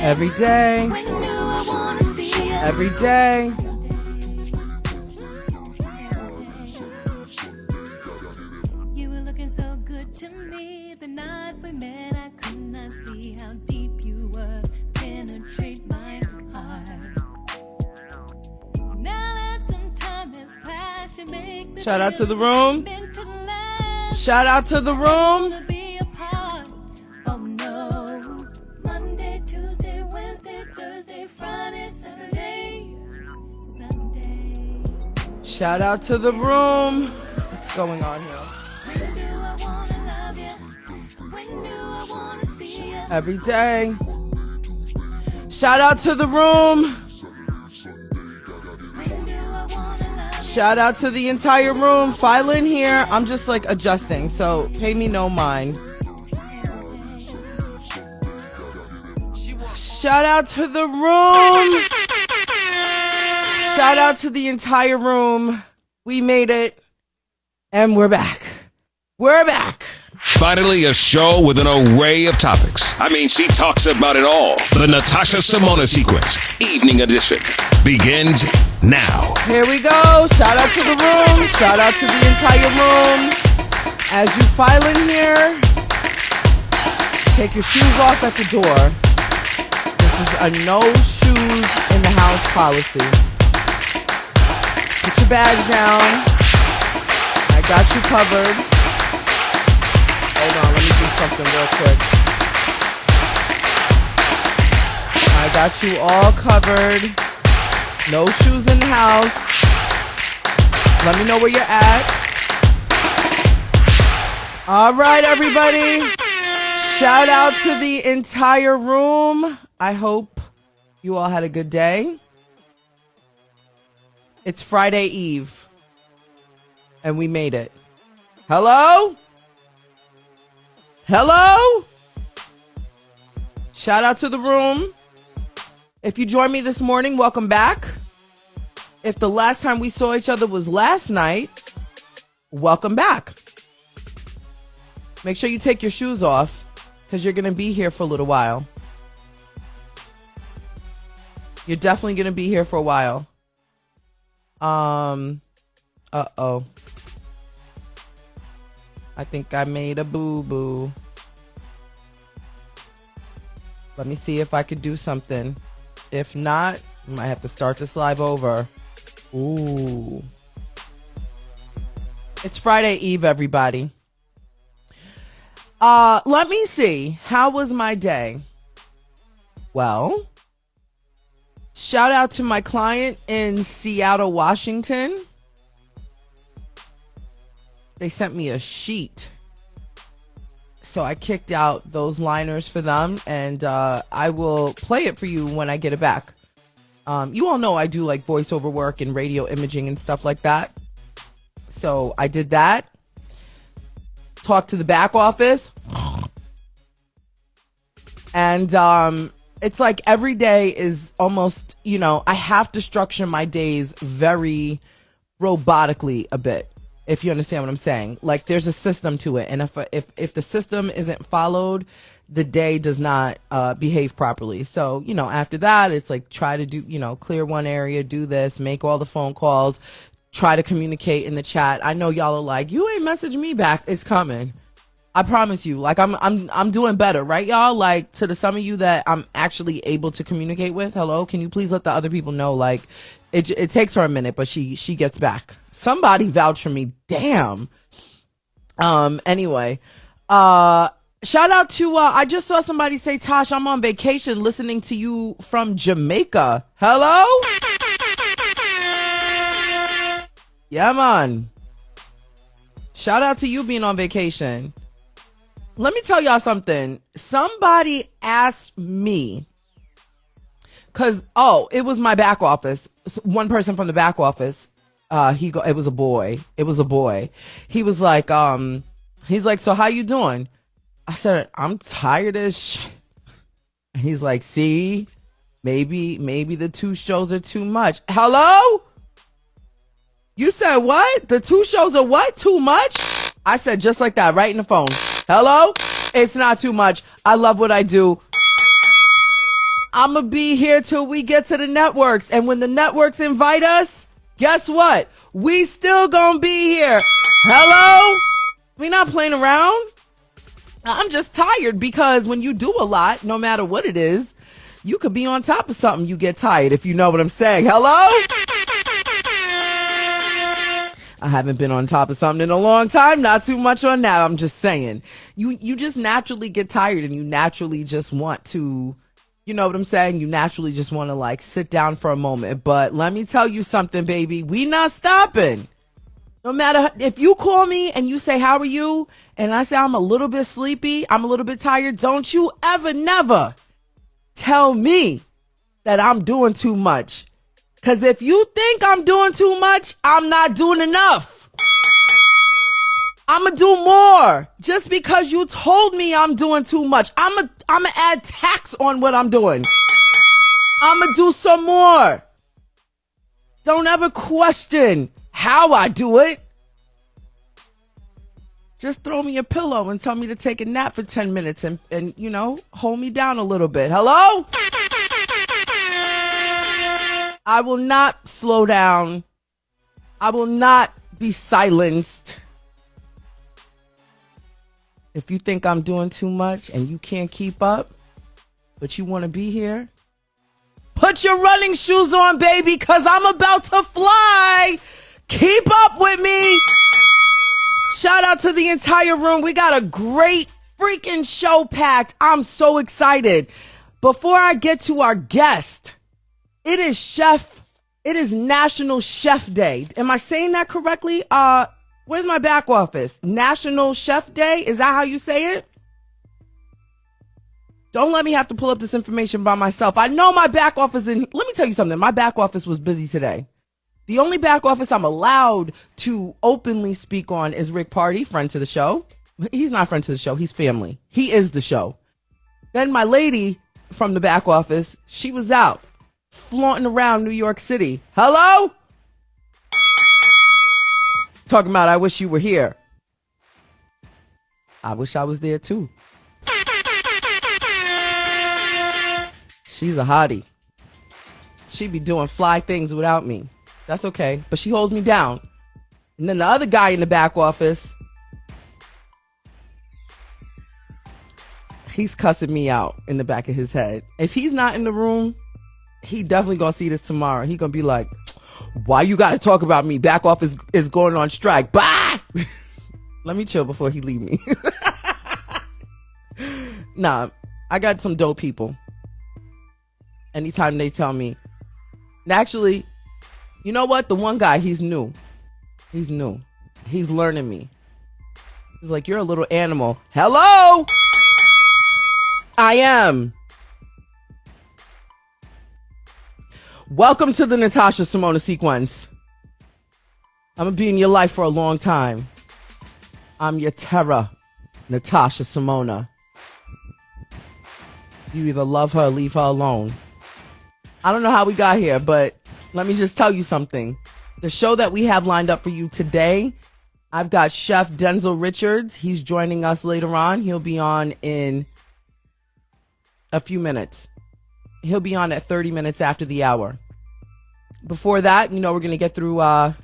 Every day. Every day. You were looking so good to me the night we met. I could not see how deep you were. Penetrate my heart. Now that some time has passed, you make me shout out to the room. Shout out to the room. Oh no. Monday, Tuesday, Wednesday, Thursday, Friday, Saturday, Sunday. Shout out to the room. What's going on here? When do I wanna love you? When do I wanna see you? Every day. Shout out to the room. Shout out to the entire room. File in here. I'm just like adjusting, so pay me no mind. Shout out to the room. Shout out to the entire room. We made it. And we're back. We're back. Finally, a show with an array of topics. I mean, she talks about it all. The Natasha Simona Sequence, Evening Edition, begins now. Here we go. Shout out to the room. Shout out to the entire room. As you file in here, take your shoes off at the door. This is a no shoes in the house policy. Put your bags down. I got you covered. Hold on, let me do something real quick. I got you all covered. No shoes in the house. Let me know where you're at. All right, everybody. Shout out to the entire room. I hope you all had a good day. It's Friday Eve. And we made it. Hello? Hello? Shout out to the room. If you joined me this morning, welcome back. If the last time we saw each other was last night, welcome back. Make sure you take your shoes off because you're going to be here for a little while. You're definitely going to be here for a while. Uh-oh. I think I made a boo-boo. Let me see if I could do something. If not, I might have to start this live over. Ooh. It's Friday Eve, everybody. Let me see. How was my day? Well, shout out to my client in Seattle, Washington. They sent me a sheet. So I kicked out those liners for them, and I will play it for you when I get it back. You all know I do like voiceover work and radio imaging and stuff like that. So I did that. Talked to the back office. And it's like every day is almost, I have to structure my days very robotically a bit. If you understand what I'm saying. Like there's a system to it. And if the system isn't followed, the day does not behave properly. So, after that, it's like try to do, clear one area, do this, make all the phone calls, try to communicate in the chat. I know y'all are like, you ain't messaging me back. It's coming. I promise you. Like I'm doing better, right, y'all? Like to the some of you that I'm actually able to communicate with. Hello, can you please let the other people know? Like it takes her a minute, but she gets back. Somebody vouch for me. Damn. Anyway, shout out to, I just saw somebody say, Tosh, I'm on vacation listening to you from Jamaica. Hello? Yeah, man. Shout out to you being on vacation. Let me tell y'all something. Somebody asked me, it was my back office. One person from the back office. It was a boy. He was like, he's like, so how you doing? I said, I'm tired as shit. He's like, see, maybe the 2 shows are too much. Hello? You said what? The 2 shows are what? Too much? I said just like that, right in the phone. Hello? It's not too much. I love what I do. I'm going to be here till we get to the networks. And when the networks invite us, guess what? We still going to be here. Hello? We not playing around. I'm just tired because when you do a lot, no matter what it is, you could be on top of something. You get tired, if you know what I'm saying. Hello? I haven't been on top of something in a long time. Not too much on that. I'm just saying. You just naturally get tired and you naturally just want to, you know what I'm saying? You naturally just want to like sit down for a moment. But let me tell you something, baby. We not stopping. No matter if you call me and you say, how are you? And I say, I'm a little bit sleepy. I'm a little bit tired. Don't you ever, never tell me that I'm doing too much. Because if you think I'm doing too much, I'm not doing enough. I'm going to do more. Just because you told me I'm doing too much, I'm going to add tax on what I'm doing. I'm going to do some more. Don't ever question how I do it. Just throw me a pillow and tell me to take a nap for 10 minutes and you know, hold me down a little bit. Hello? I will not slow down. I will not be silenced. If you think I'm doing too much and you can't keep up, but you want to be here, put your running shoes on, baby, because I'm about to fly. Keep up with me. Shout out to the entire room. We got a great freaking show packed. I'm so excited. Before I get to our guest, it is National Chef Day. Am I saying that correctly? Where's my back office? National Chef Day? Is that how you say it? Don't let me have to pull up this information by myself. I know my back office, let me tell you something. My back office was busy today. The only back office I'm allowed to openly speak on is Rick Party, friend to the show. He's not friend to the show. He's family. He is the show. Then my lady from the back office, she was out flaunting around New York City. Hello? Talking about, I wish you were here. I wish I was there too. She's a hottie. She be doing fly things without me. That's okay. But she holds me down. And then the other guy in the back office, he's cussing me out in the back of his head. If he's not in the room, he definitely gonna see this tomorrow. He gonna be like, why you gotta talk about me? Back office is going on strike. Bye! Let me chill before he leave me. Nah, I got some dope people. Anytime they tell me, actually, you know what? The one guy, he's new. He's new. He's learning me. He's like, you're a little animal. Hello? I am. Welcome to the Natasha Simona sequence. I'm going to be in your life for a long time. I'm your terror, Natasha Simona. You either love her or leave her alone. I don't know how we got here, but let me just tell you something. The show that we have lined up for you today, I've got Chef Denzil Richards. He's joining us later on. He'll be on in a few minutes. He'll be on at 30 minutes after the hour. Before that, you know, we're going to get through, a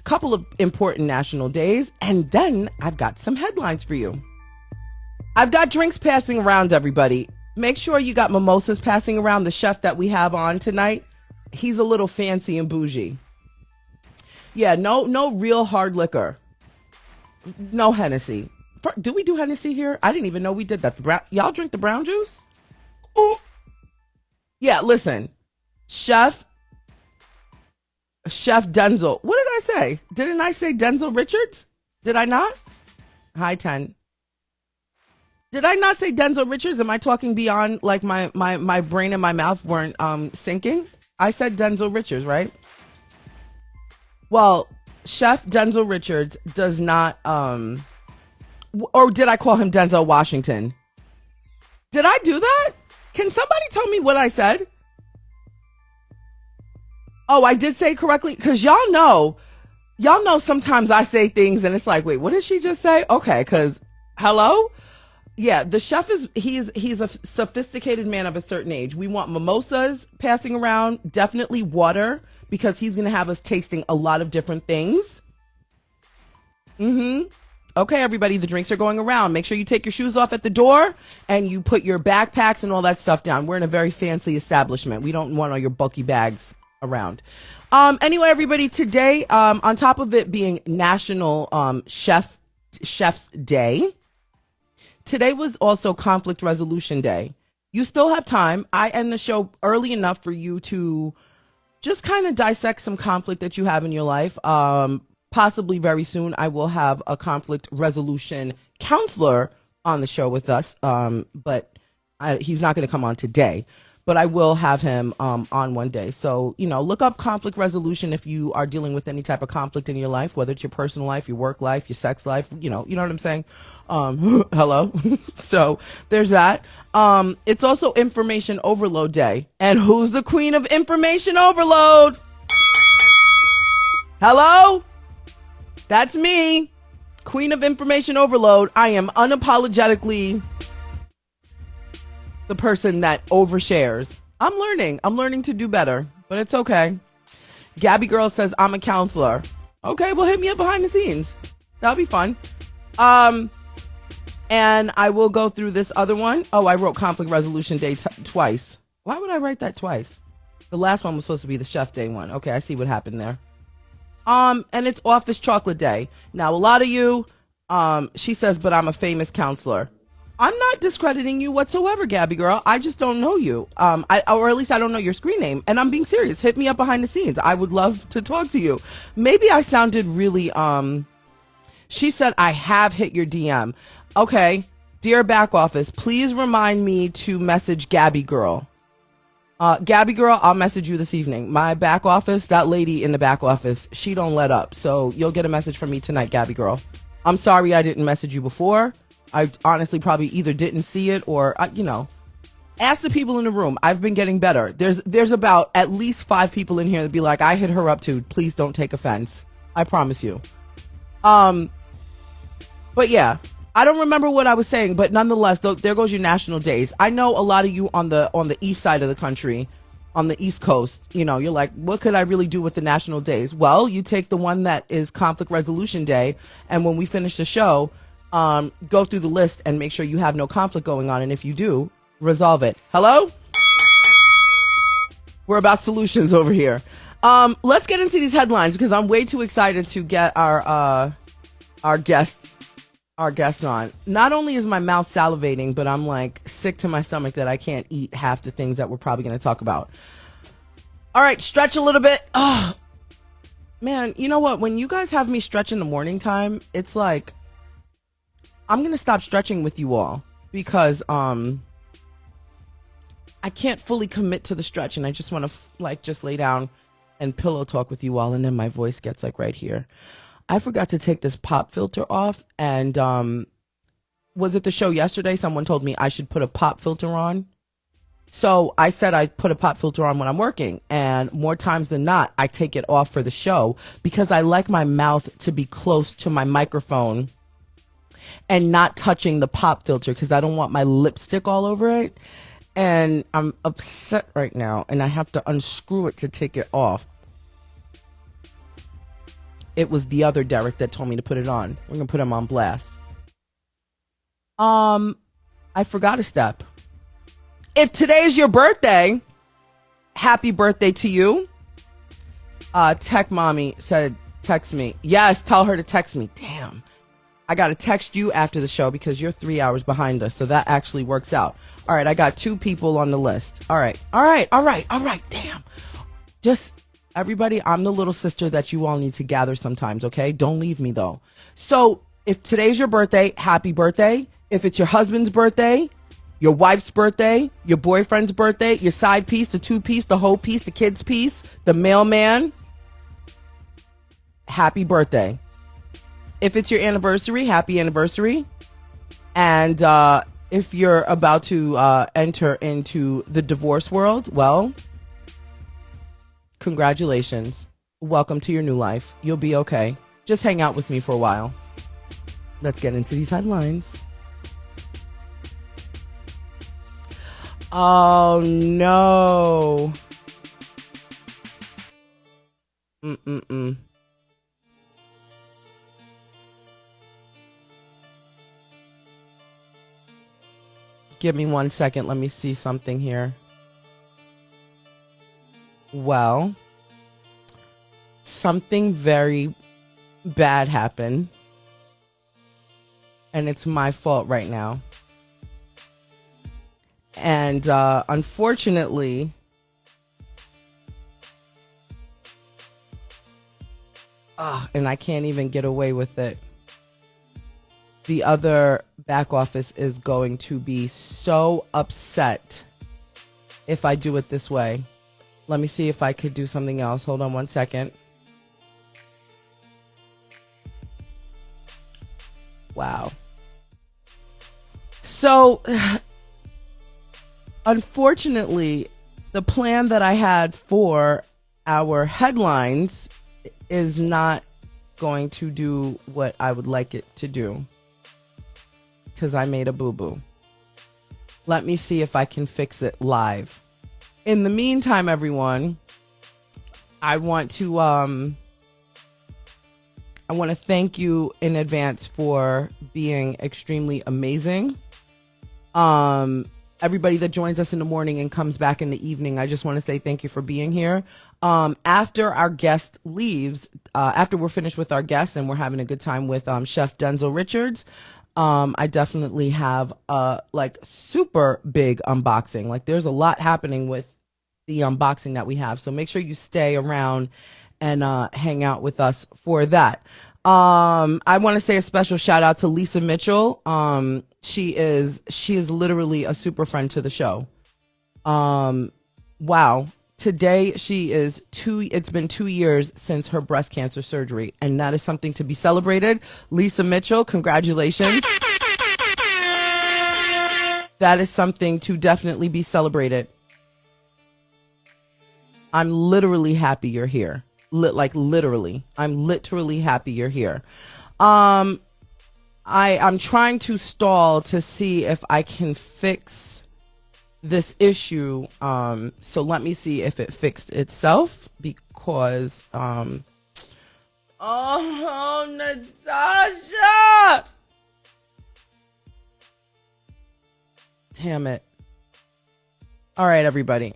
couple of important national days. And then I've got some headlines for you. I've got drinks passing around, everybody. Make sure you got mimosas passing around. The chef that we have on tonight, he's a little fancy and bougie. Yeah, no real hard liquor. No Hennessy. Do we do Hennessy here? I didn't even know we did that. Y'all drink the brown juice? Ooh. Yeah, listen. Chef Denzil. What did I say? Didn't I say Denzil Richards? Did I not? Hi, 10. Did I not say Denzil Richards? Am I talking beyond, like, my brain and my mouth weren't syncing? I said Denzil Richards, right? Well, Chef Denzil Richards does not, or did I call him Denzel Washington? Did I do that? Can somebody tell me what I said? Oh, I did say it correctly? Because y'all know sometimes I say things and it's like, wait, what did she just say? Okay, because, hello? Yeah, the chef he's a sophisticated man of a certain age. We want mimosas passing around, definitely water, because he's going to have us tasting a lot of different things. Okay, everybody, the drinks are going around. Make sure you take your shoes off at the door and you put your backpacks and all that stuff down. We're in a very fancy establishment. We don't want all your bulky bags around. Anyway, everybody, today, on top of it being National Chef's Day, today was also Conflict Resolution Day. You still have time. I end the show early enough for you to just kind of dissect some conflict that you have in your life. Possibly very soon, I will have a conflict resolution counselor on the show with us, but he's not going to come on today. But I will have him on one day. So, look up conflict resolution if you are dealing with any type of conflict in your life, whether it's your personal life, your work life, your sex life, you know what I'm saying? Hello. So there's that. It's also Information Overload Day. And who's the queen of information overload? Hello? That's me. Queen of information overload. I am unapologetically the person that overshares. I'm learning to do better, but it's okay. Gabby Girl says I'm a counselor. Okay, well, hit me up behind the scenes. That'll be fun. And I will go through this other one. Oh, I wrote Conflict Resolution Day twice. Why would I write that twice? The last one was supposed to be the Chef Day one. Okay, I see what happened there. And it's Office Chocolate Day. Now, a lot of you, she says, but I'm a famous counselor. I'm not discrediting you whatsoever, Gabby Girl. I just don't know you. Or at least I don't know your screen name. And I'm being serious. Hit me up behind the scenes. I would love to talk to you. Maybe I sounded really, she said, I have hit your DM. Okay. Dear back office, please remind me to message Gabby Girl. Gabby Girl, I'll message you this evening. My back office, that lady in the back office, she don't let up. So you'll get a message from me tonight, Gabby Girl. I'm sorry I didn't message you before. I honestly probably either didn't see it or, ask the people in the room. I've been getting better. There's about at least 5 people in here that be like, I hit her up too. Please don't take offense. I promise you. But yeah, I don't remember what I was saying, but nonetheless, there goes your national days. I know a lot of you on the east side of the country, on the East Coast, you're like, what could I really do with the national days? Well, you take the one that is Conflict Resolution Day, and when we finish the show, go through the list and make sure you have no conflict going on. And if you do, resolve it. Hello? We're about solutions over here. Let's get into these headlines because I'm way too excited to get our guest on. Not only is my mouth salivating, but I'm like sick to my stomach that I can't eat half the things that we're probably going to talk about. All right, stretch a little bit. Oh, man, you know what? When you guys have me stretch in the morning time, it's like, I'm going to stop stretching with you all because I can't fully commit to the stretch and I just want to just lay down and pillow talk with you all, and then my voice gets like right here. I forgot to take this pop filter off, and was it the show yesterday? Someone told me I should put a pop filter on. So I said I put a pop filter on when I'm working, and more times than not, I take it off for the show because I like my mouth to be close to my microphone and not touching the pop filter because I don't want my lipstick all over it. And I'm upset right now, and I have to unscrew it to take it off. It was the other Derek that told me to put it on. We're going to put him on blast. I forgot a step. If today's your birthday, happy birthday to you. Tech Mommy said, text me. Yes, tell her to text me. Damn. I got to text you after the show because you're 3 hours behind us. So that actually works out. All right. I got 2 people on the list. All right. Damn. Just everybody, I'm the little sister that you all need to gather sometimes. Okay. Don't leave me though. So if today's your birthday, happy birthday. If it's your husband's birthday, your wife's birthday, your boyfriend's birthday, your side piece, the 2-piece, the whole piece, the kid's piece, the mailman, happy birthday. If it's your anniversary, happy anniversary. And if you're about to enter into the divorce world, well, congratulations. Welcome to your new life. You'll be okay. Just hang out with me for a while. Let's get into these headlines. Oh no. Mm-mm-mm. Give me 1 second. Let me see something here. Well, something very bad happened. And it's my fault right now. And unfortunately, and I can't even get away with it. The other back office is going to be so upset if I do it this way. Let me see if I could do something else. Hold on 1 second. Wow. So, unfortunately, the plan that I had for our headlines is not going to do what I would like it to do. Because I made a boo-boo. Let me see if I can fix it live. In the meantime, everyone, I want to thank you in advance for being extremely amazing. Everybody that joins us in the morning and comes back in the evening, I just want to say thank you for being here. After our guest leaves, after we're finished with our guest and we're having a good time with Chef Denzil Richards, I definitely have a super big unboxing. Like there's a lot happening with the unboxing that we have. So make sure you stay around and hang out with us for that. I want to say a special shout out to Lisa Mitchell. She is literally a super friend to the show. Wow. Today it's been 2 years since her breast cancer surgery, and that is something to be celebrated. Lisa Mitchell, congratulations. That is something to definitely be celebrated. I'm literally happy you're here. Literally. I'm literally happy you're here. I'm trying to stall to see if I can fix this issue. So let me see if it fixed itself, because Natasha, damn it. All right, everybody.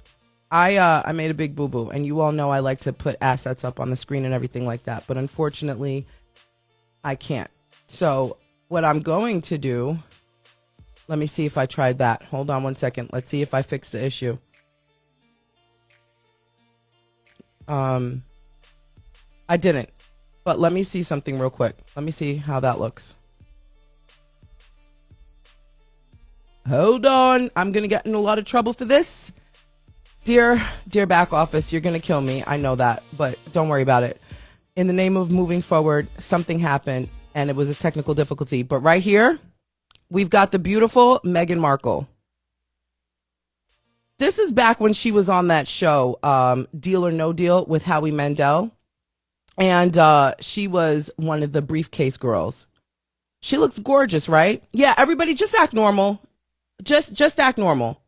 I made a big boo-boo, and you all know I like to put assets up on the screen and everything like that, but unfortunately I can't. So what I'm going to do, let me see if I tried that. Hold on 1 second. Let's see if I fixed the issue. I didn't, but let me see something real quick. Let me see how that looks. Hold on. I'm going to get in a lot of trouble for this. Dear back office, you're going to kill me. I know that, but don't worry about it. In the name of moving forward, something happened and it was a technical difficulty. But right here, we've got the beautiful Meghan Markle. This is back when she was on that show, Deal or No Deal with Howie Mandel. And she was one of the briefcase girls. She looks gorgeous, right? Yeah, everybody just act normal. Just act normal.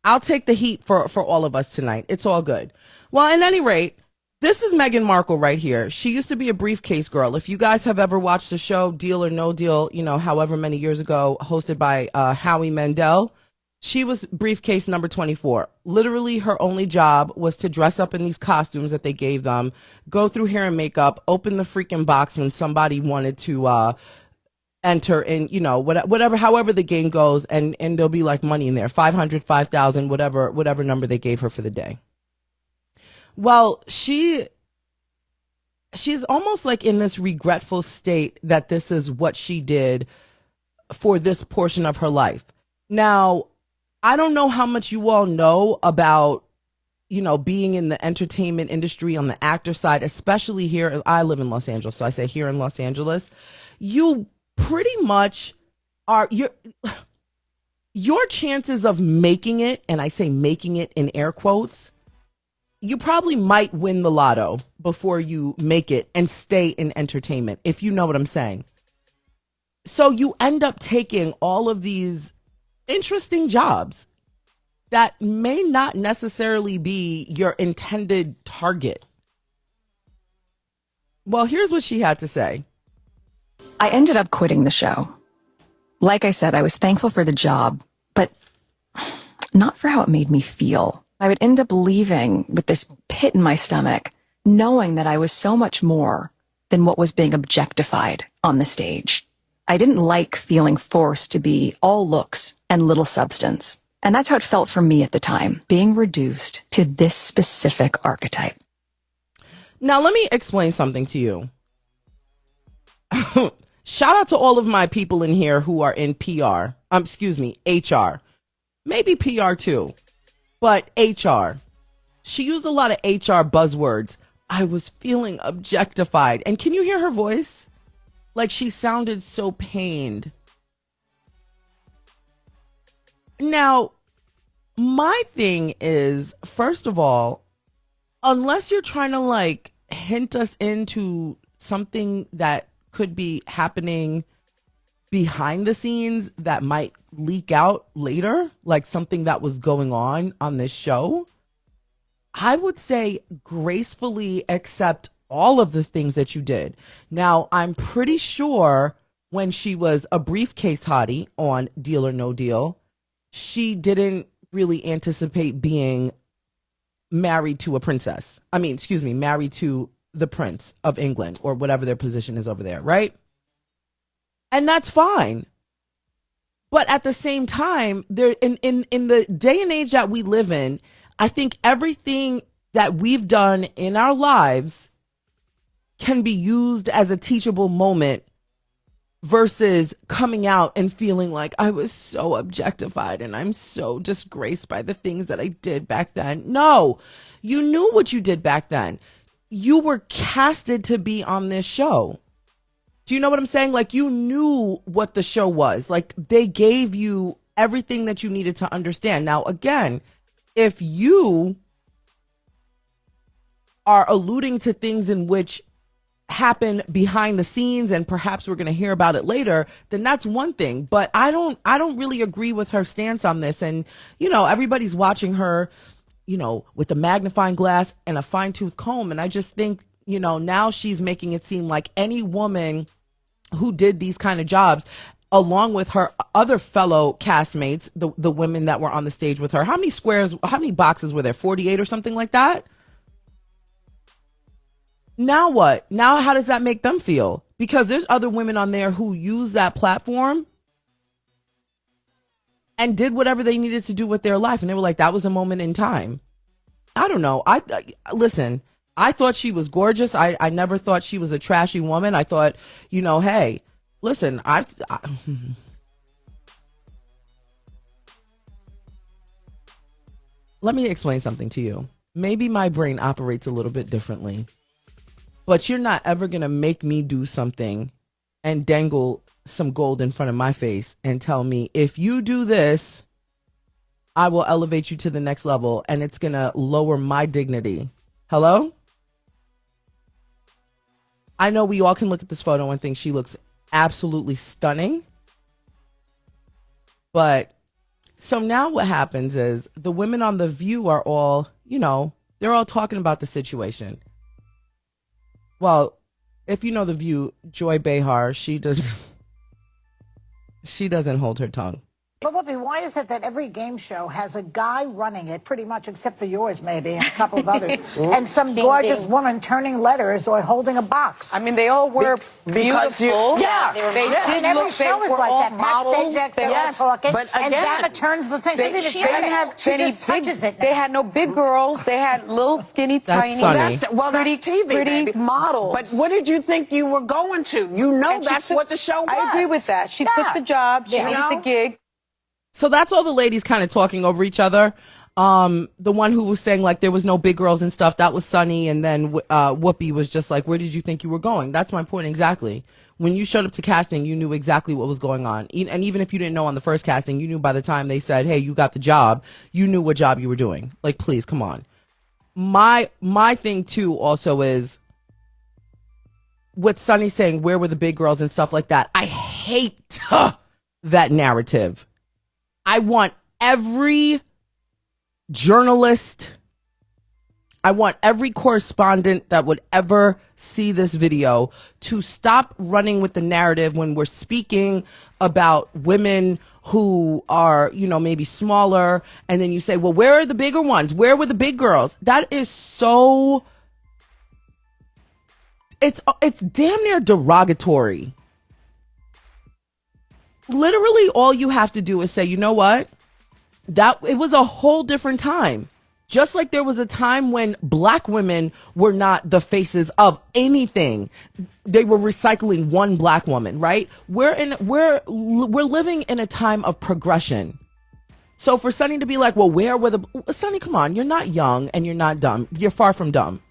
I'll take the heat for all of us tonight. It's all good. Well, at any rate, this is Meghan Markle right here. She used to be a briefcase girl. If you guys have ever watched the show Deal or No Deal, however many years ago, hosted by Howie Mandel, she was briefcase number 24. Literally, her only job was to dress up in these costumes that they gave them, go through hair and makeup, open the freaking box when somebody wanted to enter in, whatever, however the game goes, and there'll be like money in there, 500, 5,000, whatever number they gave her for the day. Well, she's almost like in this regretful state that this is what she did for this portion of her life. Now, I don't know how much you all know about, being in the entertainment industry on the actor side, especially here. I live in Los Angeles, so I say here in Los Angeles, you pretty much are your chances of making it, and I say making it in air quotes, you probably might win the lotto before you make it and stay in entertainment, if you know what I'm saying. So you end up taking all of these interesting jobs. that may not necessarily be your intended target. Well, here's what she had to say. I ended up quitting the show. Like I said, I was thankful for the job, but not for how it made me feel. I would end up leaving with this pit in my stomach, knowing that I was so much more than what was being objectified on the stage. I didn't like feeling forced to be all looks and little substance. And that's how it felt for me at the time, being reduced to this specific archetype. Now, let me explain something to you. Shout out to all of my people in here who are in PR. HR. Maybe PR too, but HR. She used a lot of HR buzzwords. I was feeling objectified. And can you hear her voice? Like she sounded so pained. Now, my thing is, first of all, unless you're trying to like hint us into something that could be happening behind the scenes that might leak out later, like something that was going on this show, I would say gracefully accept all of the things that you did. Now, I'm pretty sure when she was a briefcase hottie on Deal or No Deal, she didn't really anticipate being married to a princess. Married to the Prince of England or whatever their position is over there, right? And that's fine. But at the same time, there in the day and age that we live in, I think everything that we've done in our lives can be used as a teachable moment versus coming out and feeling like I was so objectified and I'm so disgraced by the things that I did back then. No, you knew what you did back then. You were casted to be on this show. Do you know what I'm saying? Like, you knew what the show was. Like, they gave you everything that you needed to understand. Now, again, if you are alluding to things in which happen behind the scenes and perhaps we're going to hear about it later, then that's one thing. But I don't really agree with her stance on this. And, everybody's watching her, with a magnifying glass and a fine tooth comb. And I just think, now she's making it seem like any woman who did these kind of jobs, along with her other fellow castmates, the women that were on the stage with her. How many boxes were there? 48 or something like that? Now what? Now how does that make them feel? Because there's other women on there who use that platform and did whatever they needed to do with their life. And they were like, that was a moment in time. I don't know. Listen, I thought she was gorgeous. I never thought she was a trashy woman. I thought, hey, listen, let me explain something to you. Maybe my brain operates a little bit differently, but you're not ever going to make me do something and dangle some gold in front of my face and tell me, if you do this, I will elevate you to the next level and it's going to lower my dignity. Hello? I know we all can look at this photo and think she looks absolutely stunning. But so now what happens is the women on The View are all, they're all talking about the situation. Well, if you know The View, Joy Behar, she doesn't hold her tongue. But Whoopi, why is it that every game show has a guy running it, pretty much, except for yours maybe, and a couple of others, and some gorgeous woman turning letters or holding a box? I mean, they all were beautiful. They did every look, show is like that. Pat Sajak's they were talking, but and again, Dana turns the thing. She just touches it. They had no big girls. They had little, skinny, tiny. That's that's TV, pretty baby. models. But what did you think you were going to? And That's what the show was. I agree with that. She took the job. She needed the gig. So that's all the ladies kind of talking over each other. The one who was saying like there was no big girls and stuff, that was Sunny. And then Whoopi was just like, where did you think you were going? That's my point exactly. When you showed up to casting, you knew exactly what was going on. And even if you didn't know on the first casting, you knew by the time they said, hey, you got the job, you knew what job you were doing. Like, please, come on. My thing too also is what Sunny saying, where were the big girls and stuff like that. I hate that narrative. I want every journalist. I want every correspondent that would ever see this video to stop running with the narrative when we're speaking about women who are, maybe smaller. And then you say, well, where are the bigger ones? Where were the big girls? That is so, it's damn near derogatory. Literally all you have to do is say, you know what? It was a whole different time. Just like there was a time when black women were not the faces of anything. They were recycling one black woman, right? We're living in a time of progression. So for Sunny to be like, well, where were Sunny, come on, you're not young and you're not dumb. You're far from dumb.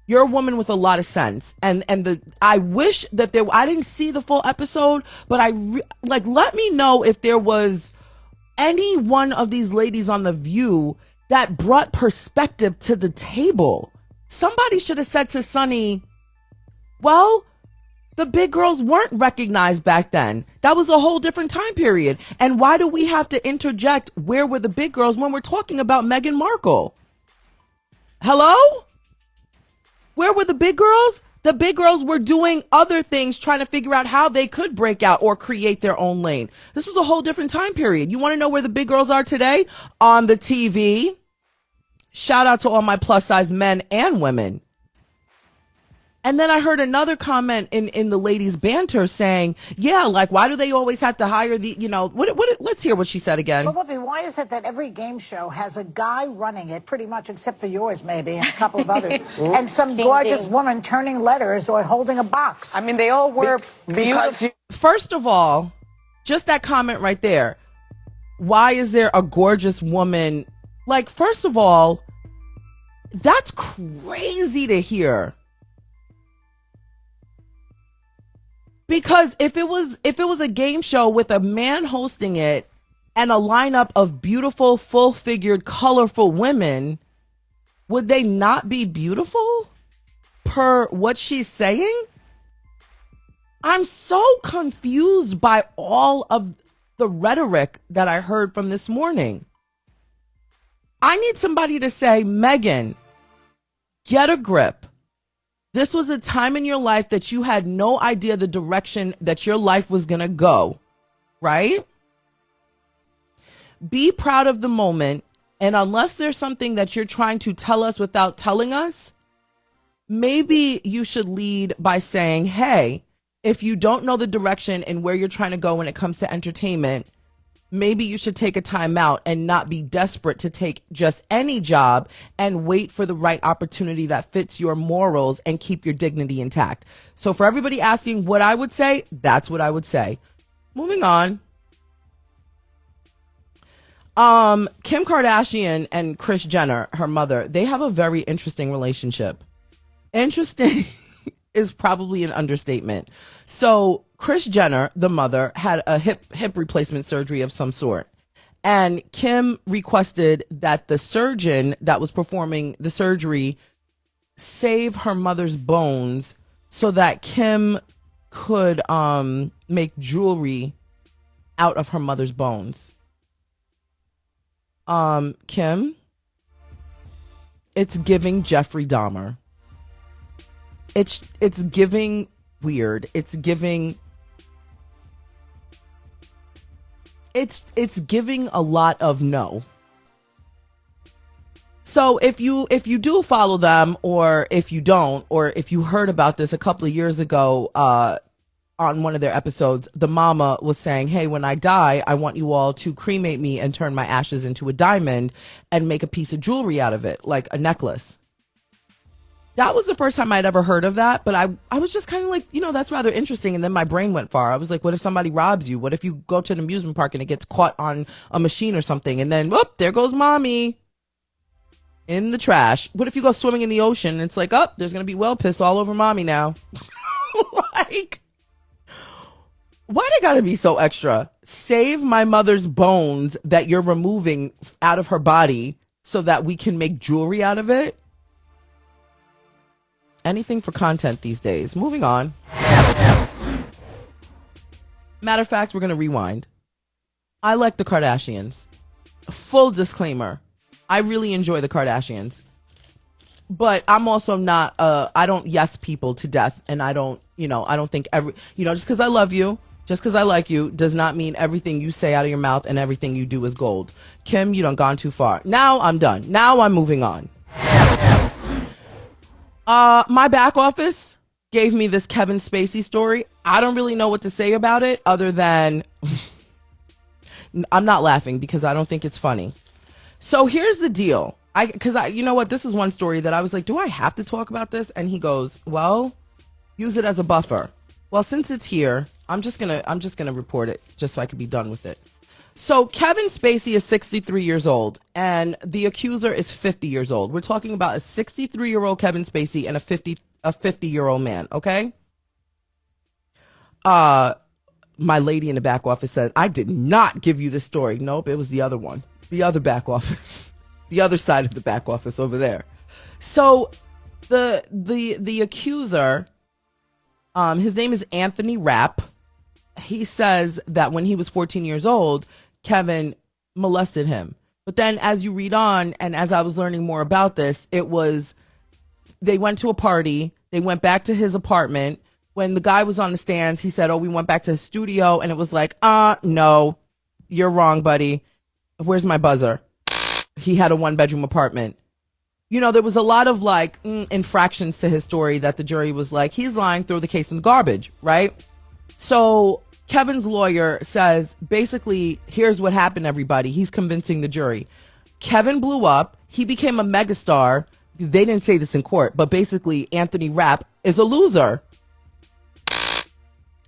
You're a woman with a lot of sense. And I wish that I didn't see the full episode, but let me know if there was any one of these ladies on The View that brought perspective to the table. Somebody should have said to Sunny, well, the big girls weren't recognized back then. That was a whole different time period. And why do we have to interject where were the big girls when we're talking about Meghan Markle? Hello? Where were the big girls? The big girls were doing other things, trying to figure out how they could break out or create their own lane. This was a whole different time period. You want to know where the big girls are today? On the TV. Shout out to all my plus size men and women. And then I heard another comment in the ladies' banter saying, yeah, like, why do they always have to hire let's hear what she said again. Well, Whoopi, why is it that every game show has a guy running it, pretty much, except for yours, maybe, and a couple of others, and some gorgeous woman turning letters or holding a box? I mean, they all were beautiful. First of all, just that comment right there. Why is there a gorgeous woman? Like, first of all, that's crazy to hear. Because if it was a game show with a man hosting it and a lineup of beautiful, full-figured, colorful women, would they not be beautiful per what she's saying? I'm so confused by all of the rhetoric that I heard from this morning. I need somebody to say, Meghan, get a grip. This was a time in your life that you had no idea the direction that your life was going to go, right? Be proud of the moment. And unless there's something that you're trying to tell us without telling us, maybe you should lead by saying, hey, if you don't know the direction and where you're trying to go when it comes to entertainment, maybe you should take a time out and not be desperate to take just any job and wait for the right opportunity that fits your morals and keep your dignity intact. So for everybody asking what I would say, that's what I would say. Moving on. Kim Kardashian and Kris Jenner, her mother, they have a very interesting relationship. Interesting is probably an understatement. So Kris Jenner, the mother, had a hip replacement surgery of some sort. And Kim requested that the surgeon that was performing the surgery save her mother's bones so that Kim could make jewelry out of her mother's bones. Kim, it's giving Jeffrey Dahmer. It's giving weird. It's giving a lot of no. So if you do follow them, or if you don't, or if you heard about this a couple of years ago on one of their episodes, the mama was saying, hey, when I die, I want you all to cremate me and turn my ashes into a diamond and make a piece of jewelry out of it, like a necklace. That was the first time I'd ever heard of that, but I was just kind of like, that's rather interesting. And then my brain went far. I was like, what if somebody robs you? What if you go to an amusement park and it gets caught on a machine or something? And then, whoop, there goes mommy in the trash. What if you go swimming in the ocean and it's like, oh, there's going to be whale piss all over mommy now? Like, why they gotta be so extra? Save my mother's bones that you're removing out of her body so that we can make jewelry out of it? Anything for content these days. Moving on. Matter of fact, we're going to rewind. I like the Kardashians. Full disclaimer. I really enjoy the Kardashians. But I'm also not, I don't yes people to death. And I don't think just because I love you, just because I like you, does not mean everything you say out of your mouth and everything you do is gold. Kim, you done gone too far. Now I'm done. Now I'm moving on. My back office gave me this Kevin Spacey story. I don't really know what to say about it other than I'm not laughing because I don't think it's funny. So here's the deal. You know what? This is one story that I was like, do I have to talk about this? And he goes, well, use it as a buffer. Well, since it's here, I'm just gonna report it just so I can be done with it. So Kevin Spacey is 63 years old and the accuser is 50 years old. We're talking about a 63-year-old Kevin Spacey and a 50-year-old man. Okay. My lady in the back office said, I did not give you this story. Nope. It was the other one, the other back office. The other side of the back office over there. So the accuser, his name is Anthony Rapp. He says that when he was 14 years old, Kevin molested him. But then as you read on, and as I was learning more about this, they went to a party. They went back to his apartment. When the guy was on the stands, he said, we went back to his studio. And it was like, no, you're wrong, buddy. Where's my buzzer? He had a 1-bedroom apartment. There was a lot of infractions to his story that the jury was like, he's lying, throw the case in the garbage, right? So Kevin's lawyer says, basically, here's what happened, everybody. He's convincing the jury. Kevin blew up. He became a megastar. They didn't say this in court, but basically Anthony Rapp is a loser.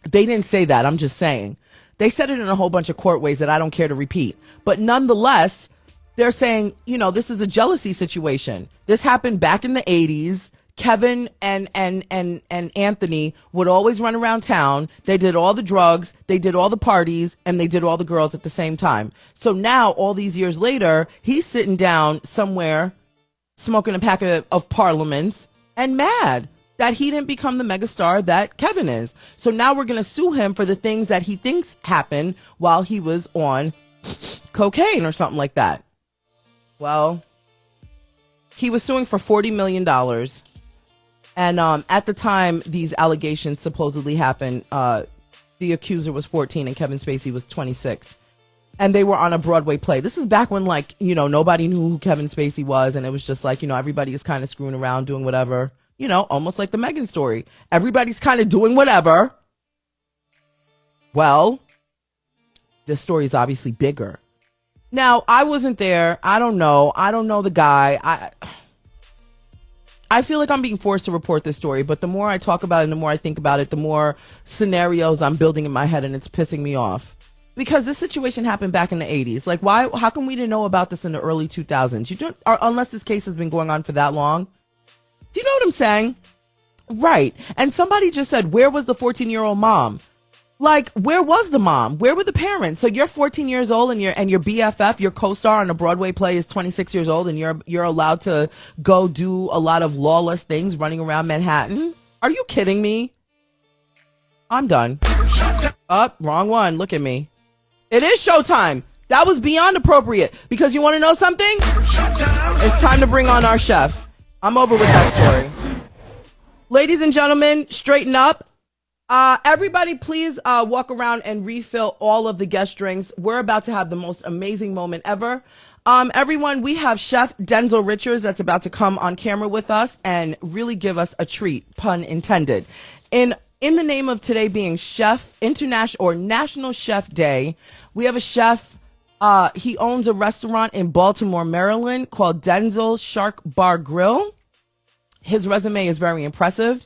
They didn't say that. I'm just saying. They said it in a whole bunch of court ways that I don't care to repeat. But nonetheless, they're saying, this is a jealousy situation. This happened back in the 80s. Kevin and Anthony would always run around town. They did all the drugs, they did all the parties, and they did all the girls at the same time. So now, all these years later, he's sitting down somewhere, smoking a pack of Parliaments, and mad that he didn't become the megastar that Kevin is. So now we're going to sue him for the things that he thinks happened while he was on cocaine or something like that. Well, he was suing for $40 million. And at the time these allegations supposedly happened, the accuser was 14 and Kevin Spacey was 26. And they were on a Broadway play. This is back when, nobody knew who Kevin Spacey was. And it was just everybody is kind of screwing around, doing whatever. Almost like the Meghan story. Everybody's kind of doing whatever. Well, this story is obviously bigger. Now, I wasn't there. I don't know. I don't know the guy. I feel like I'm being forced to report this story, but the more I talk about it and the more I think about it, the more scenarios I'm building in my head, and it's pissing me off. Because this situation happened back in the 80s. How come we didn't know about this in the early 2000s? Unless this case has been going on for that long. Do you know what I'm saying? Right. And somebody just said, where was the 14-year-old mom? Where was the mom? Where were the parents? So you're 14 years old and your BFF, your co-star on a Broadway play is 26 years old and you're allowed to go do a lot of lawless things running around Manhattan? Are you kidding me? I'm done. Wrong one. Look at me. It is showtime. That was beyond appropriate because you want to know something? It's time to bring on our chef. I'm over with that story. Ladies and gentlemen, straighten up. Everybody, please walk around and refill all of the guest drinks. We're about to have the most amazing moment ever. Everyone, we have Chef Denzil Richards that's about to come on camera with us and really give us a treat, pun intended. In the name of today being Chef International or National Chef Day, we have a chef. He owns a restaurant in Baltimore, Maryland called Denzil Shark Bar Grill. His resume is very impressive.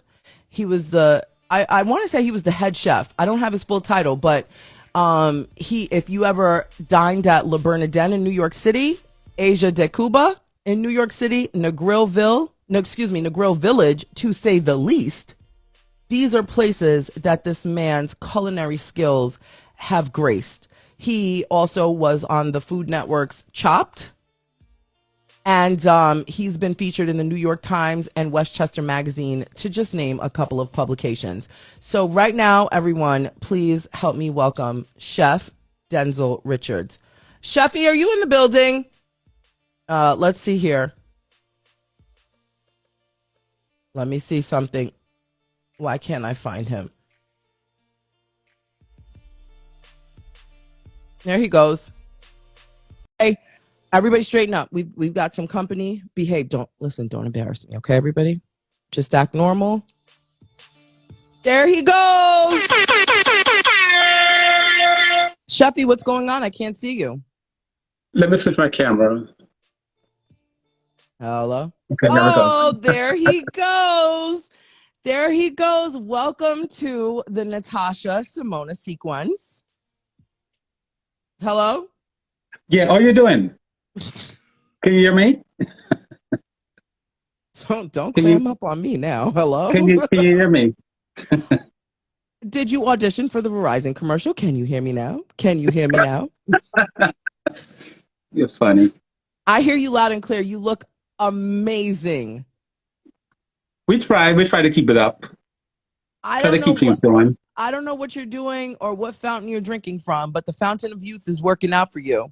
He was I want to say he was the head chef. I don't have his full title, but if you ever dined at Le Bernardin in New York City, Asia de Cuba in New York City, Negril Village, to say the least, these are places that this man's culinary skills have graced. He also was on the Food Network's Chopped. And he's been featured in the New York Times and Westchester Magazine, to just name a couple of publications. So right now, everyone, please help me welcome Chef Denzil Richards. Chefy, are you in the building? Let's see here. Let me see something. Why can't I find him? There he goes. Hey, everybody straighten up. We've got some company. Behave. Don't embarrass me, okay, everybody? Just act normal. There he goes. Sheffy, what's going on? I can't see you. Let me switch my camera. Hello. Okay, there we Oh, go. there he goes. There he goes. Welcome to the Natasha Simona sequence. Hello? Yeah, how you doing? Can you hear me? Don't Can clam you up on me now. Hello? can you hear me? Did you audition for the Verizon commercial? Can you hear me now? Can you hear me now? You're funny. I hear you loud and clear. You look amazing. We try to keep it up. I Try don't to know keep things going. I don't know what you're doing or what fountain you're drinking from, but the fountain of youth is working out for you.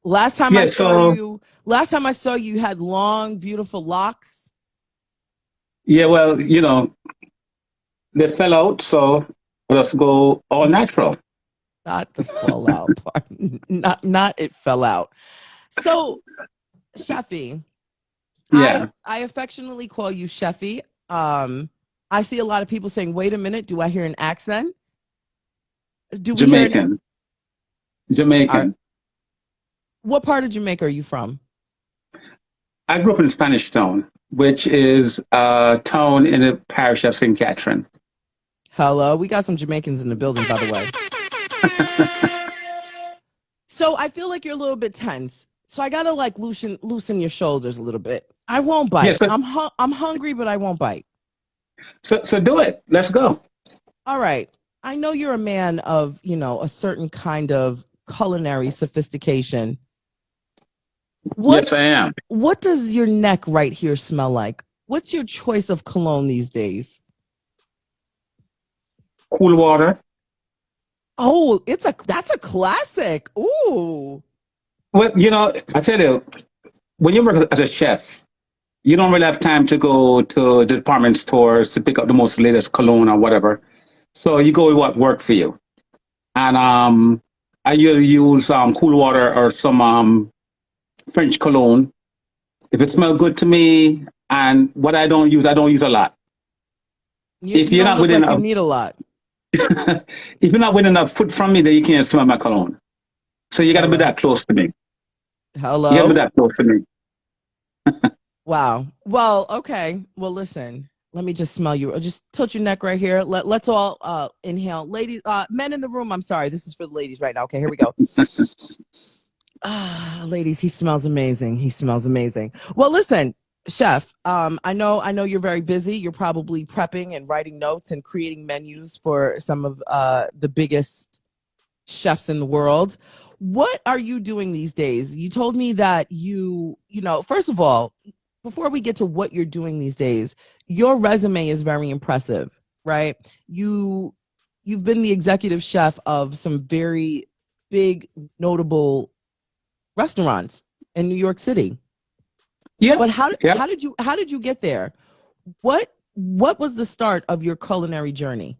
Last time I Yeah, saw so you had long, beautiful locks. yeah, well, they fell out, so let's go all natural. Not the fallout part. Not it fell out. So, Sheffy, Yeah. I affectionately call you Sheffy. I see a lot of people saying, "Wait a minute, do I hear an accent? Do we hear an Jamaican. What part of Jamaica are you from?" I grew up in Spanish Town, which is a town in the parish of St. Catherine. Hello, we got some Jamaicans in the building, by the way. So I feel like you're a little bit tense. So I gotta like loosen your shoulders a little bit. I won't bite. Yeah, I'm hungry, but I won't bite. so do it. Let's go. All right. I know you're a man of, a certain kind of culinary sophistication. Yes, I am. What does your neck right here smell like? What's your choice of cologne these days? Cool water. Oh, that's a classic. Ooh. Well, I tell you, when you work as a chef, you don't really have time to go to the department stores to pick up the most latest cologne or whatever. So you go with what works for you. And I usually use cool water or some French cologne. If it smells good to me, and what I don't use a lot. If You you're don't not look with like enough, you need a lot. if you're not with enough food from me, then you can't smell my cologne. So you got to be that close to me. You got to be Hello? that close to me. Wow. Well, okay. Well, listen. Let me just smell you. Just tilt your neck right here. Let's all inhale. Ladies, men in the room, I'm sorry. This is for the ladies right now. Okay, here we go. Ladies, he smells amazing. He smells amazing. Well, listen, chef, I know you're very busy. You're probably prepping and writing notes and creating menus for some of the biggest chefs in the world. What are you doing these days? You told me that first of all, before we get to what you're doing these days, your resume is very impressive, right? You've been the executive chef of some very big, notable restaurants in New York City. Yeah. But Yeah. how did you get there? What was the start of your culinary journey?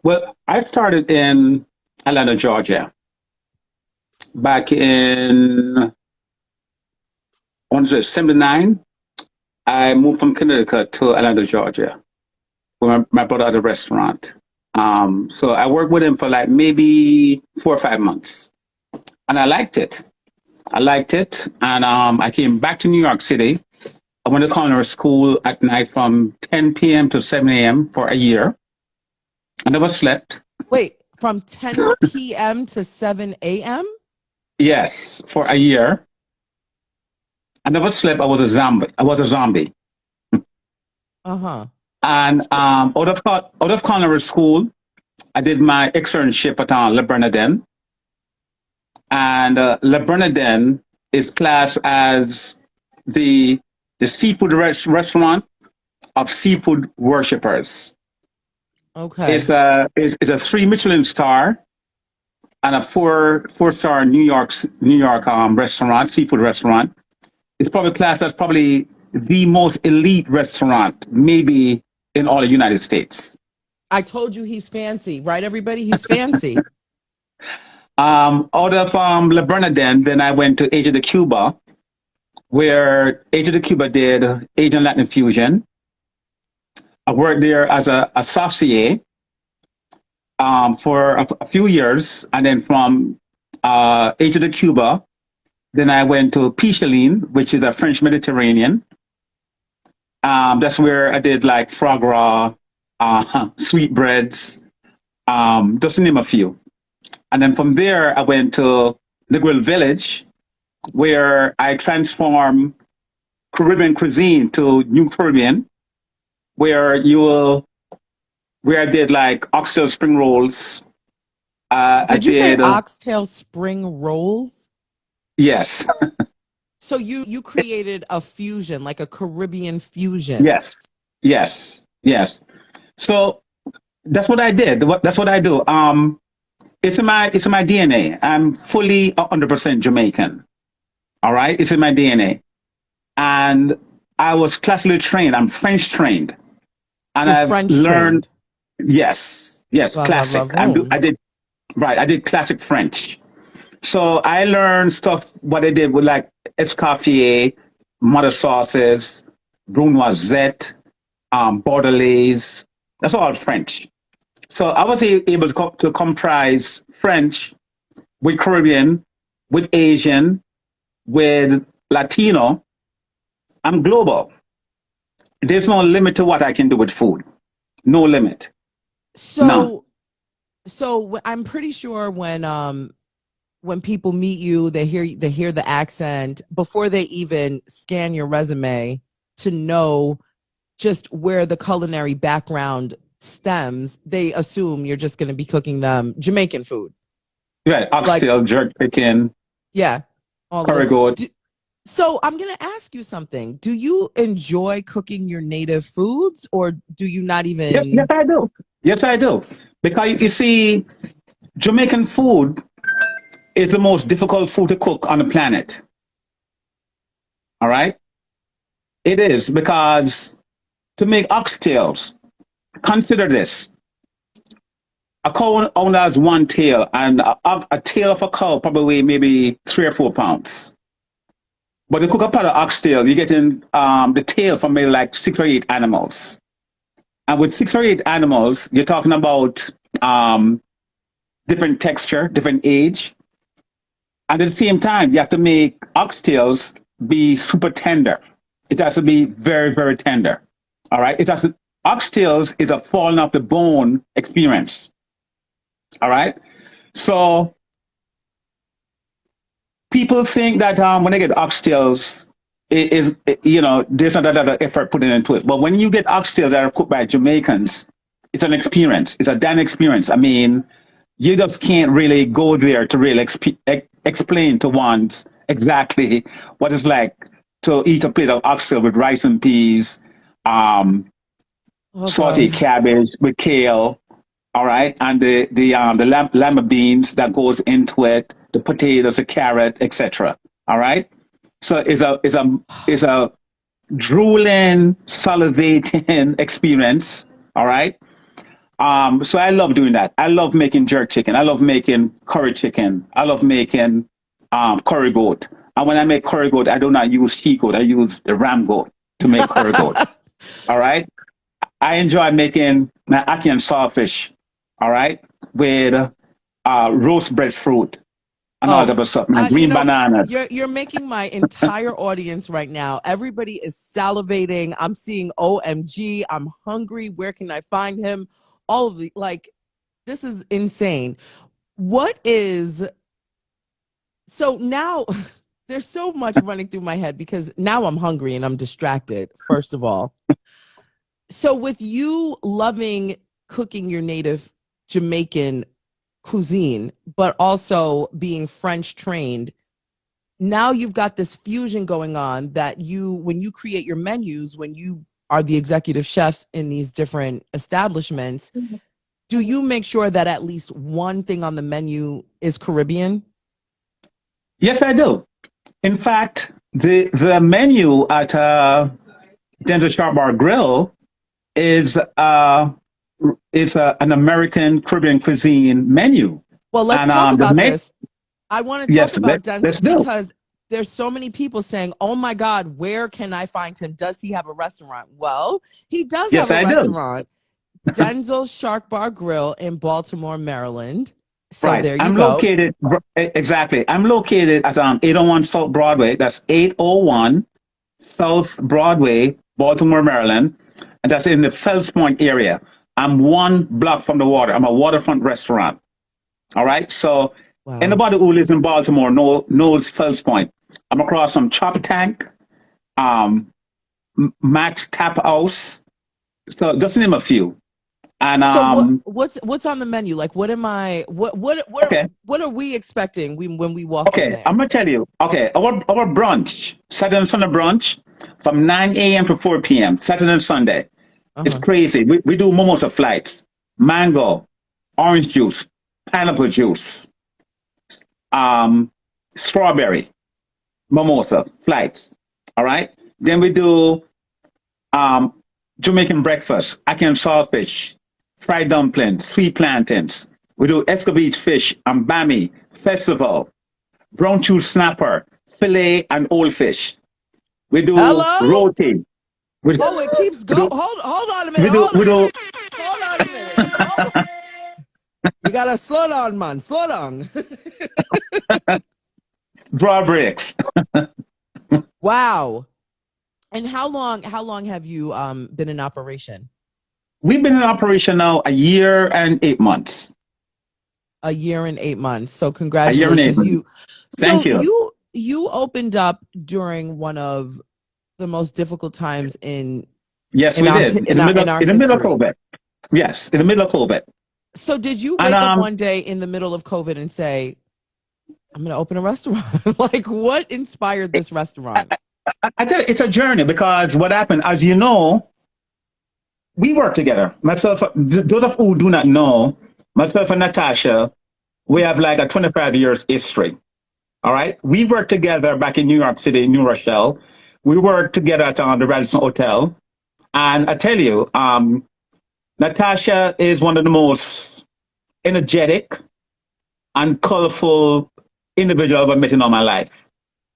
Well, I started in Atlanta, Georgia, back in, I want to say 79. I moved from Connecticut to Atlanta, Georgia, where my brother had a restaurant. So I worked with him for like maybe 4 or 5 months, and I liked it. And I came back to New York City. I went to culinary school at night from 10 p.m. to 7 a.m. for a year. I never slept. Wait, from 10 p.m. to 7 a.m.? Yes, for a year. I never slept. I was a zombie. Uh-huh. And out of culinary school, I did my externship at Le Bernardin. And Le Bernardin is classed as the seafood restaurant of seafood worshippers. Okay. It's a 3 Michelin star, and a four-star New York restaurant, seafood restaurant. It's probably classed as probably the most elite restaurant, maybe in all the United States. I told you he's fancy, right? Everybody, he's fancy. Out of La Bernardin, then I went to Asia de Cuba, where Asia de Cuba did Asian Latin fusion. I worked there as a saucier for a few years, and then from Asia de Cuba, then I went to Picheline, which is a French Mediterranean. That's where I did like foie gras, sweetbreads, just to name a few. And then from there, I went to Negril Village, where I transformed Caribbean cuisine to New Caribbean, where I did like oxtail spring rolls. Did you say oxtail spring rolls? Yes. So you created a fusion, like a Caribbean fusion. Yes. So that's what I did. That's what I do. It's in my DNA. I'm fully 100% Jamaican. All right, it's in my DNA, and I was classically trained. I'm French trained, and You're I've French learned. trained. Yes, classic. I did classic French. So I learned stuff. What I did with like escoffier, mother sauces, brune noisette, bordelaise. That's all French. So I was able to comprise French with Caribbean, with Asian, with Latino. I'm global. There's no limit to what I can do with food. No limit. So I'm pretty sure when people meet you, they hear the accent before they even scan your resume to know just where the culinary background stems. They assume you're just going to be cooking them Jamaican food. Right, oxtail, jerk chicken. Yeah. Curry goat. So I'm going to ask you something. Do you enjoy cooking your native foods, or do you not even? Yes, I do. Yes, I do. Because you see, Jamaican food is the most difficult food to cook on the planet. All right? It is, because to make oxtails, consider this. A cow only has one tail, and a tail of a cow probably maybe 3 or 4 pounds. But to cook a pot of oxtail, you're getting the tail from maybe like 6 or 8 animals. And with 6 or 8 animals, you're talking about different texture, different age. And at the same time, you have to make oxtails be super tender. It has to be very, very tender. All right? Oxtails is a falling off the bone experience. All right? So people think that when they get oxtails, there's not a lot of effort put into it. But when you get oxtails that are cooked by Jamaicans, it's an experience. It's a done experience. I mean, you just can't really go there to really explain to ones exactly what it's like to eat a plate of oxtail with rice and peas, sauteed cabbage with kale, all right, and the lima beans that goes into it, the potatoes, the carrot, etc. All right, so it's a drooling, salivating experience. All right. So I love doing that. I love making jerk chicken. I love making curry chicken. I love making curry goat. And when I make curry goat, I do not use she goat. I use the ram goat to make curry goat. All right. I enjoy making my ackee and saltfish. All right, with roast breadfruit and all that other stuff. Green bananas. You're making my entire audience right now. Everybody is salivating. I'm seeing OMG. I'm hungry. Where can I find him? All of this is insane. So now there's so much running through my head because now I'm hungry and I'm distracted, first of all. So with you loving cooking your native Jamaican cuisine, but also being French trained, now you've got this fusion going on that when you create your menus, when you are the executive chefs in these different establishments, do you make sure that at least one thing on the menu is Caribbean? Yes, I do. In fact, the menu at Denzil Sharp Bar Grill is an American Caribbean cuisine menu. Well, let's And talk the about next, this. I want to talk yes, about let's Denzil do. because there's so many people saying, "Oh my God, where can I find him? Does he have a restaurant?" Well, he does Yes, have a I do. restaurant, Denzil Shark Bar Grill in Baltimore, Maryland. So Right. there you I'm go. located exactly. I'm located at 801 South Broadway. That's 801 South Broadway, Baltimore, Maryland, and that's in the Fells Point area. I'm one block from the water. I'm a waterfront restaurant. All right. So Wow. anybody who lives in Baltimore knows Fells Point. I'm across from Chopper Tank, Max Tap House. So just to name a few. And So what's on the menu? Like, what am I? okay. What are we expecting when we walk in Okay, there? I'm gonna tell you. Okay, our brunch, Saturday and Sunday brunch, from 9 a.m. to 4 p.m. Saturday and Sunday. It's crazy. We do mimosa flights, mango, orange juice, pineapple juice, strawberry, mimosa flights. All right. Then we do Jamaican breakfast, ackee and saltfish, fried dumplings, sweet plantains. We do escovitch fish and bami festival, brown chew snapper, fillet, and old fish. We do Hello? roti. Oh, it keeps going. Hold on a minute. Hold on a minute. Hold on. You gotta slow down, man. Slow down. drawbridges. Wow. And how long have you been in operation? We've been in operation now a year and 8 months. A year and 8 months. So A year and 8 congratulations. months. Thank you. You opened up during one of the most difficult times in Yes, we did. In the middle of COVID. Yes, in the middle of COVID. So did you wake up one day in the middle of COVID and say, I'm going to open a restaurant? Like, what inspired this restaurant? I tell you, it's a journey because what happened, as you know, we work together. Myself, those of who do not know, myself and Natasha, we have like a 25 years history. All right. We worked together back in New York City, New Rochelle. We worked together at the Radisson Hotel. And I tell you, Natasha is one of the most energetic and colorful individuals I've ever met in all my life.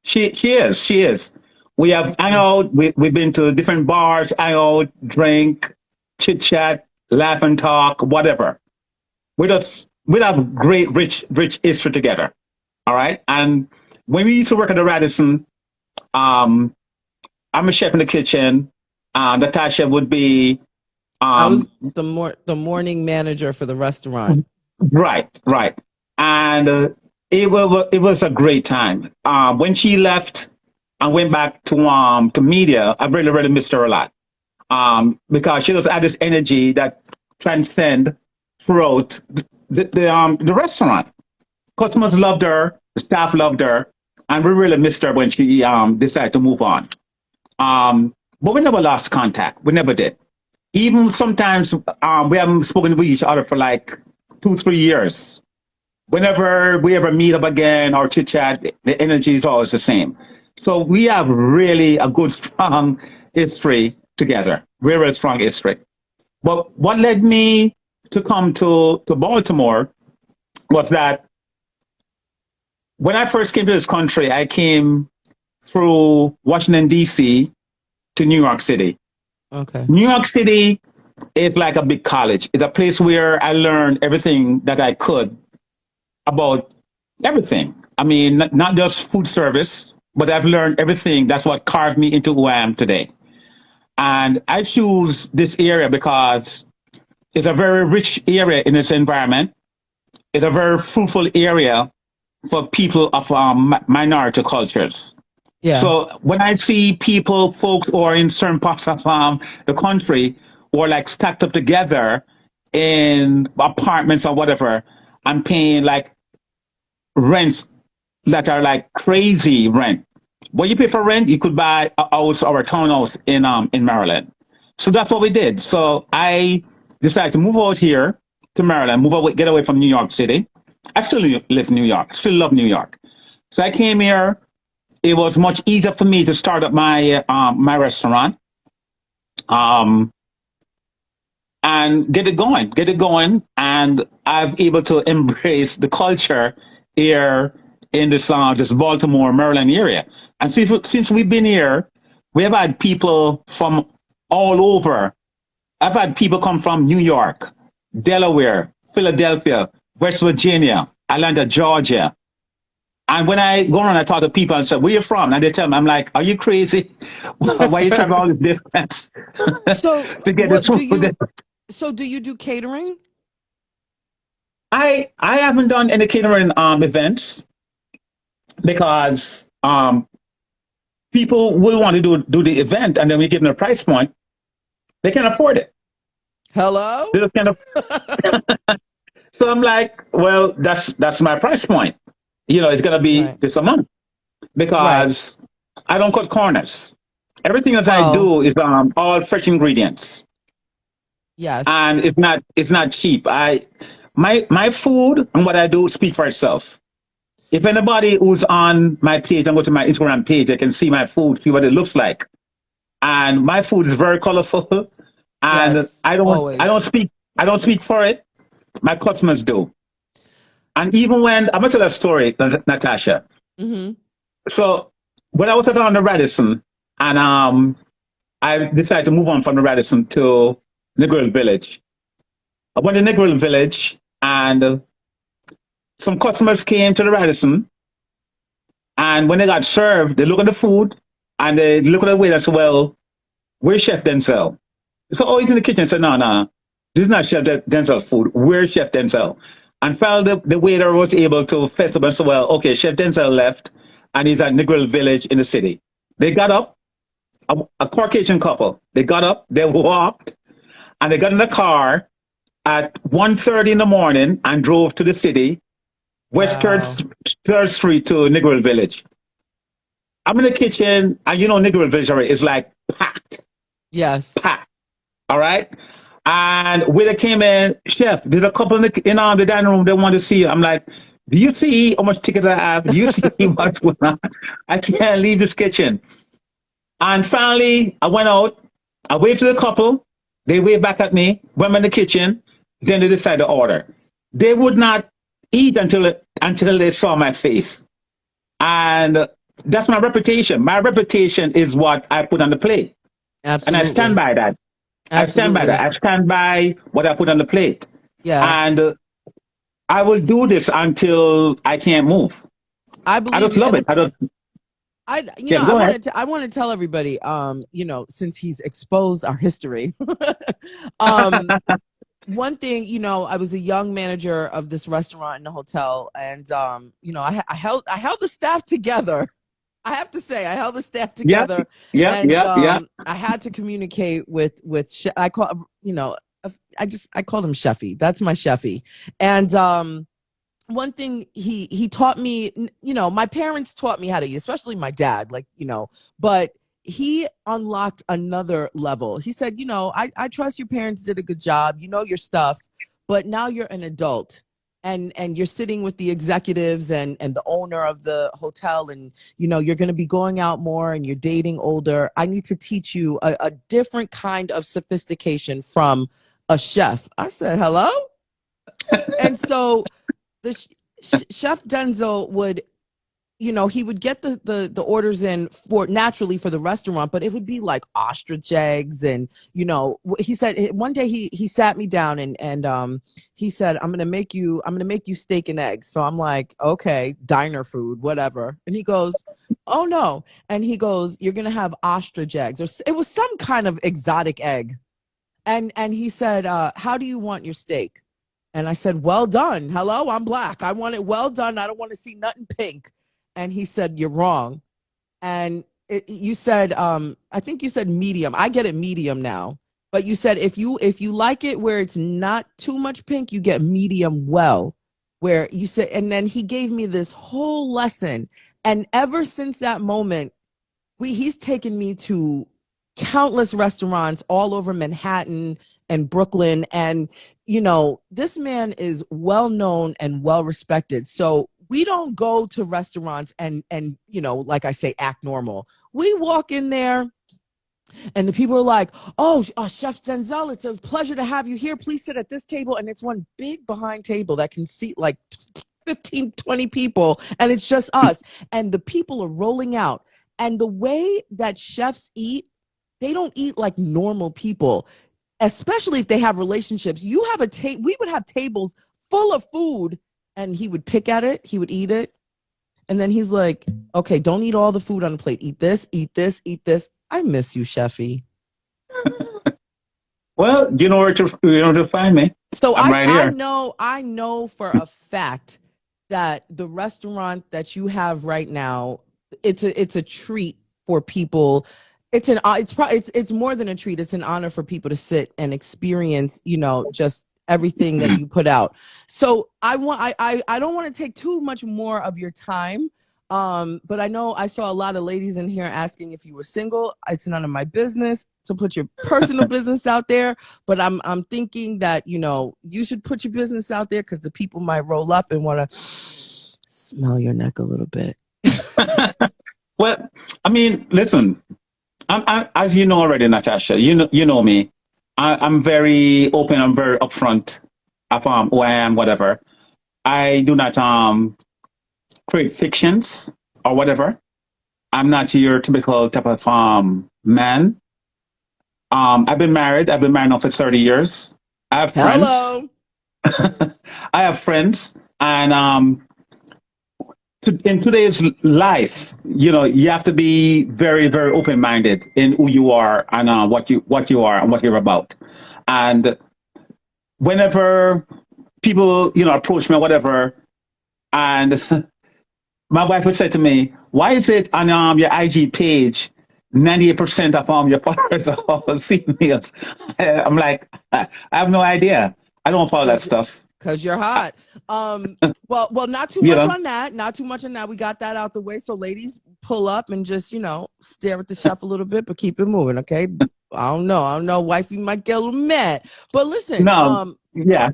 She is. We have hung out, we've been to different bars, hang out, drink, chit chat, laugh and talk, whatever. We have great, rich history together. All right. And when we used to work at the Radisson, I'm a chef in the kitchen. Natasha would be I was the morning manager for the restaurant. Right. And it was a great time. When she left and went back to media, I really missed her a lot. Because she just had this energy that transcend throughout the restaurant. Customers loved her, the staff loved her, and we really missed her when she decided to move on. But we never lost contact. We never did. Even sometimes we haven't spoken to each other for like 2-3 years. Whenever we ever meet up again or chit chat, the energy is always the same. So we have really a good, strong history together. Very strong history. But what led me to come to Baltimore was that when I first came to this country, I came through Washington, D.C. to New York City. Okay. New York City is like a big college. It's a place where I learned everything that I could about everything. I mean, not just food service, but I've learned everything. That's what carved me into who I am today. And I choose this area because it's a very rich area in its environment. It's a very fruitful area for people of minority cultures. Yeah. So when I see folks who are in certain parts of the country or like stacked up together in apartments or whatever, I'm paying like rents that are like crazy rent. When you pay for rent, you could buy a house or a townhouse in Maryland. So that's what we did. So I decided to move out here to Maryland, move away, get away from New York City. I still live in New York, still love New York. So I came here. It was much easier for me to start up my my restaurant, and get it going, and I'm able to embrace the culture here in this Baltimore, Maryland area. And since we've been here, we have had people from all over. I've had people come from New York, Delaware, Philadelphia, West Virginia, Atlanta, Georgia. And when I go around, I talk to people and say, "Where you from?" And they tell me, I'm like, "Are you crazy? Why you travel all this distance So to get what this do food?" you? So do you do catering? I haven't done any catering events because people will want to do the event, and then we give them a price point. They can't afford it. Hello? They just can't. So I'm like, well, that's my price point. It's gonna be Right. this amount Right. because I don't cut corners. Everything that I Well, do is all fresh ingredients, yes. and it's not cheap. My food and what I do speak for itself. If anybody who's on my page and go to my Instagram page, they can see my food, see what it looks like. And my food is very colorful. And Yes. I don't I Always. don't speak I don't speak for it. My customers do. And even when I'm gonna tell a story, Natasha. Mm-hmm. So when I was around the Radisson, and I decided to move on from the Radisson to Negril Village. I went to Negril Village, and some customers came to the Radisson, and when they got served, they look at the food and they look at the waiter and say, "Well, where's Chef Denzil?" So, "Oh, he's in the kitchen." I said, "No, no, this is not Chef Denzil food. Where's Chef Denzil?" And finally, the waiter was able to fess up and say, "Well, okay, Chef Denzil left and he's at Negril Village in the city." They got up, a Caucasian couple. They got up, they walked, and they got in the car at 1:30 in the morning and drove to the city, West Wow. 3rd Street to Negril Village. I'm in the kitchen, and Negril Village is like packed, Yes. packed. All right. And waiter came in, "Chef, there's a couple in the dining room. They want to see you." I'm like, "Do you see how much tickets I have? Do you see what's going on? I can't leave this kitchen." And finally, I went out. I waved to the couple. They waved back at me. Went in the kitchen. Then they decided to order. They would not eat until they saw my face. And that's my reputation. My reputation is what I put on the plate. And I stand Absolutely. by that. I stand by that. Absolutely. I stand by what I put on the plate. Yeah. And I will do this until I can't move. I I believe just you. love And it. I just, yeah, I go ahead. wanted to tell everybody, since he's exposed our history. um, One thing, I was a young manager of this restaurant in a hotel, and I held the staff together. I have to say, I held the staff Yeah, together, yeah, and yeah, yeah. I had to communicate with I call I called him Sheffy. That's my Sheffy, and one thing he taught me, my parents taught me how to eat, especially my dad, but he unlocked another level. He said, I trust your parents did a good job, your stuff, but now you're an adult, and you're sitting with the executives and the owner of the hotel, and you're going to be going out more and you're dating older. I need to teach you a different kind of sophistication from a chef. I said, hello. And so the chef Denzil would, he would get the orders in for naturally for the restaurant, but it would be like ostrich eggs. And he said one day he sat me down and he said, I'm gonna make you steak and eggs. So I'm like, okay, diner food, whatever. And he goes, oh no. And he goes, you're gonna have ostrich eggs, or it was some kind of exotic egg. And he said, how do you want your steak? And I said, well done. Hello, I'm black. I want it well done. I don't want to see nothing pink. And he said, you're wrong. And you said, I think you said medium. I get it medium now. But you said if you like it where it's not too much pink, you get medium well. Where you said, and then he gave me this whole lesson. And ever since that moment, he's taken me to countless restaurants all over Manhattan and Brooklyn. And, this man is well known and well respected. So we don't go to restaurants and, like I say, act normal. We walk in there and the people are like, oh, Chef Denzil, it's a pleasure to have you here. Please sit at this table. And it's one big behind table that can seat like 15, 20 people. And it's just us. And the people are rolling out. And the way that chefs eat, they don't eat like normal people, especially if they have relationships. You have we would have tables full of food and he would pick at it. He would eat it. And then he's like, okay, don't eat all the food on the plate. Eat this, eat this, eat this. I miss you, Chefy. Well, you know where to find me. So I'm right here. I know for a fact that the restaurant that you have right now, it's a treat for people. It's more than a treat. It's an honor for people to sit and experience, just everything that you put out. So I don't want to take too much more of your time. But I know I saw a lot of ladies in here asking if you were single. It's none of my business to put your personal business out there. But I'm thinking that, you should put your business out there because the people might roll up and want to smell your neck a little bit. Well, I mean, listen, as you know already, Natasha, you know me. I'm very open. I'm very upfront of who I am, whatever. I do not create fictions or whatever. I'm not your typical type of man. I've been married. I've been married now for 30 years. I have friends. Hello. I have friends, and in today's life, you have to be very, very open-minded in who you are and what you are and what you're about. And whenever people, approach me or whatever, and my wife would say to me, "Why is it on your IG page 98% of your followers are all females?" I'm like, I have no idea. I don't follow that stuff. Because you're hot. Well, not too much on that. Not too much on that. We got that out the way. So ladies, pull up and just, stare at the chef a little bit, but keep it moving, okay? I don't know. Wifey might get a little mad. But listen. No. Yeah.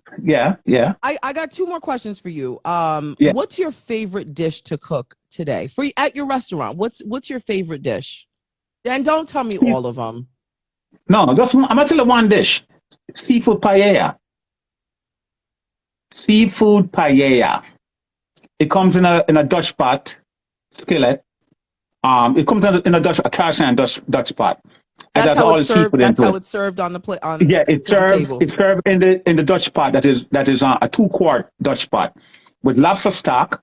I got two more questions for you. Yes. What's your favorite dish to cook today at your restaurant? What's your favorite dish? And don't tell me all of them. No, I'm gonna tell you one dish: seafood paella. Seafood paella. It comes in a Dutch pot skillet. It comes in a cast iron Dutch pot. That's how it's served. That's how it's served on the plate. It's served in the Dutch pot. That is a 2-quart Dutch pot with lobster stock,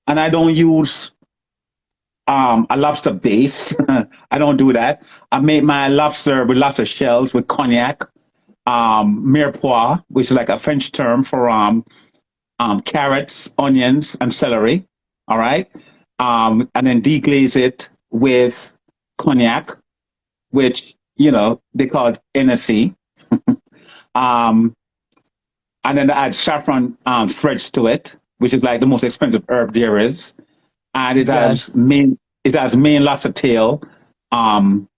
and I don't use a lobster base. I don't do that. I make my lobster with lobster shells with cognac, mirepoix, which is like a French term for carrots, onions, and celery. All right, and then deglaze it with cognac, which they call it NSC. And then I add saffron threads to it, which is like the most expensive herb there is. And it has main lobster tail,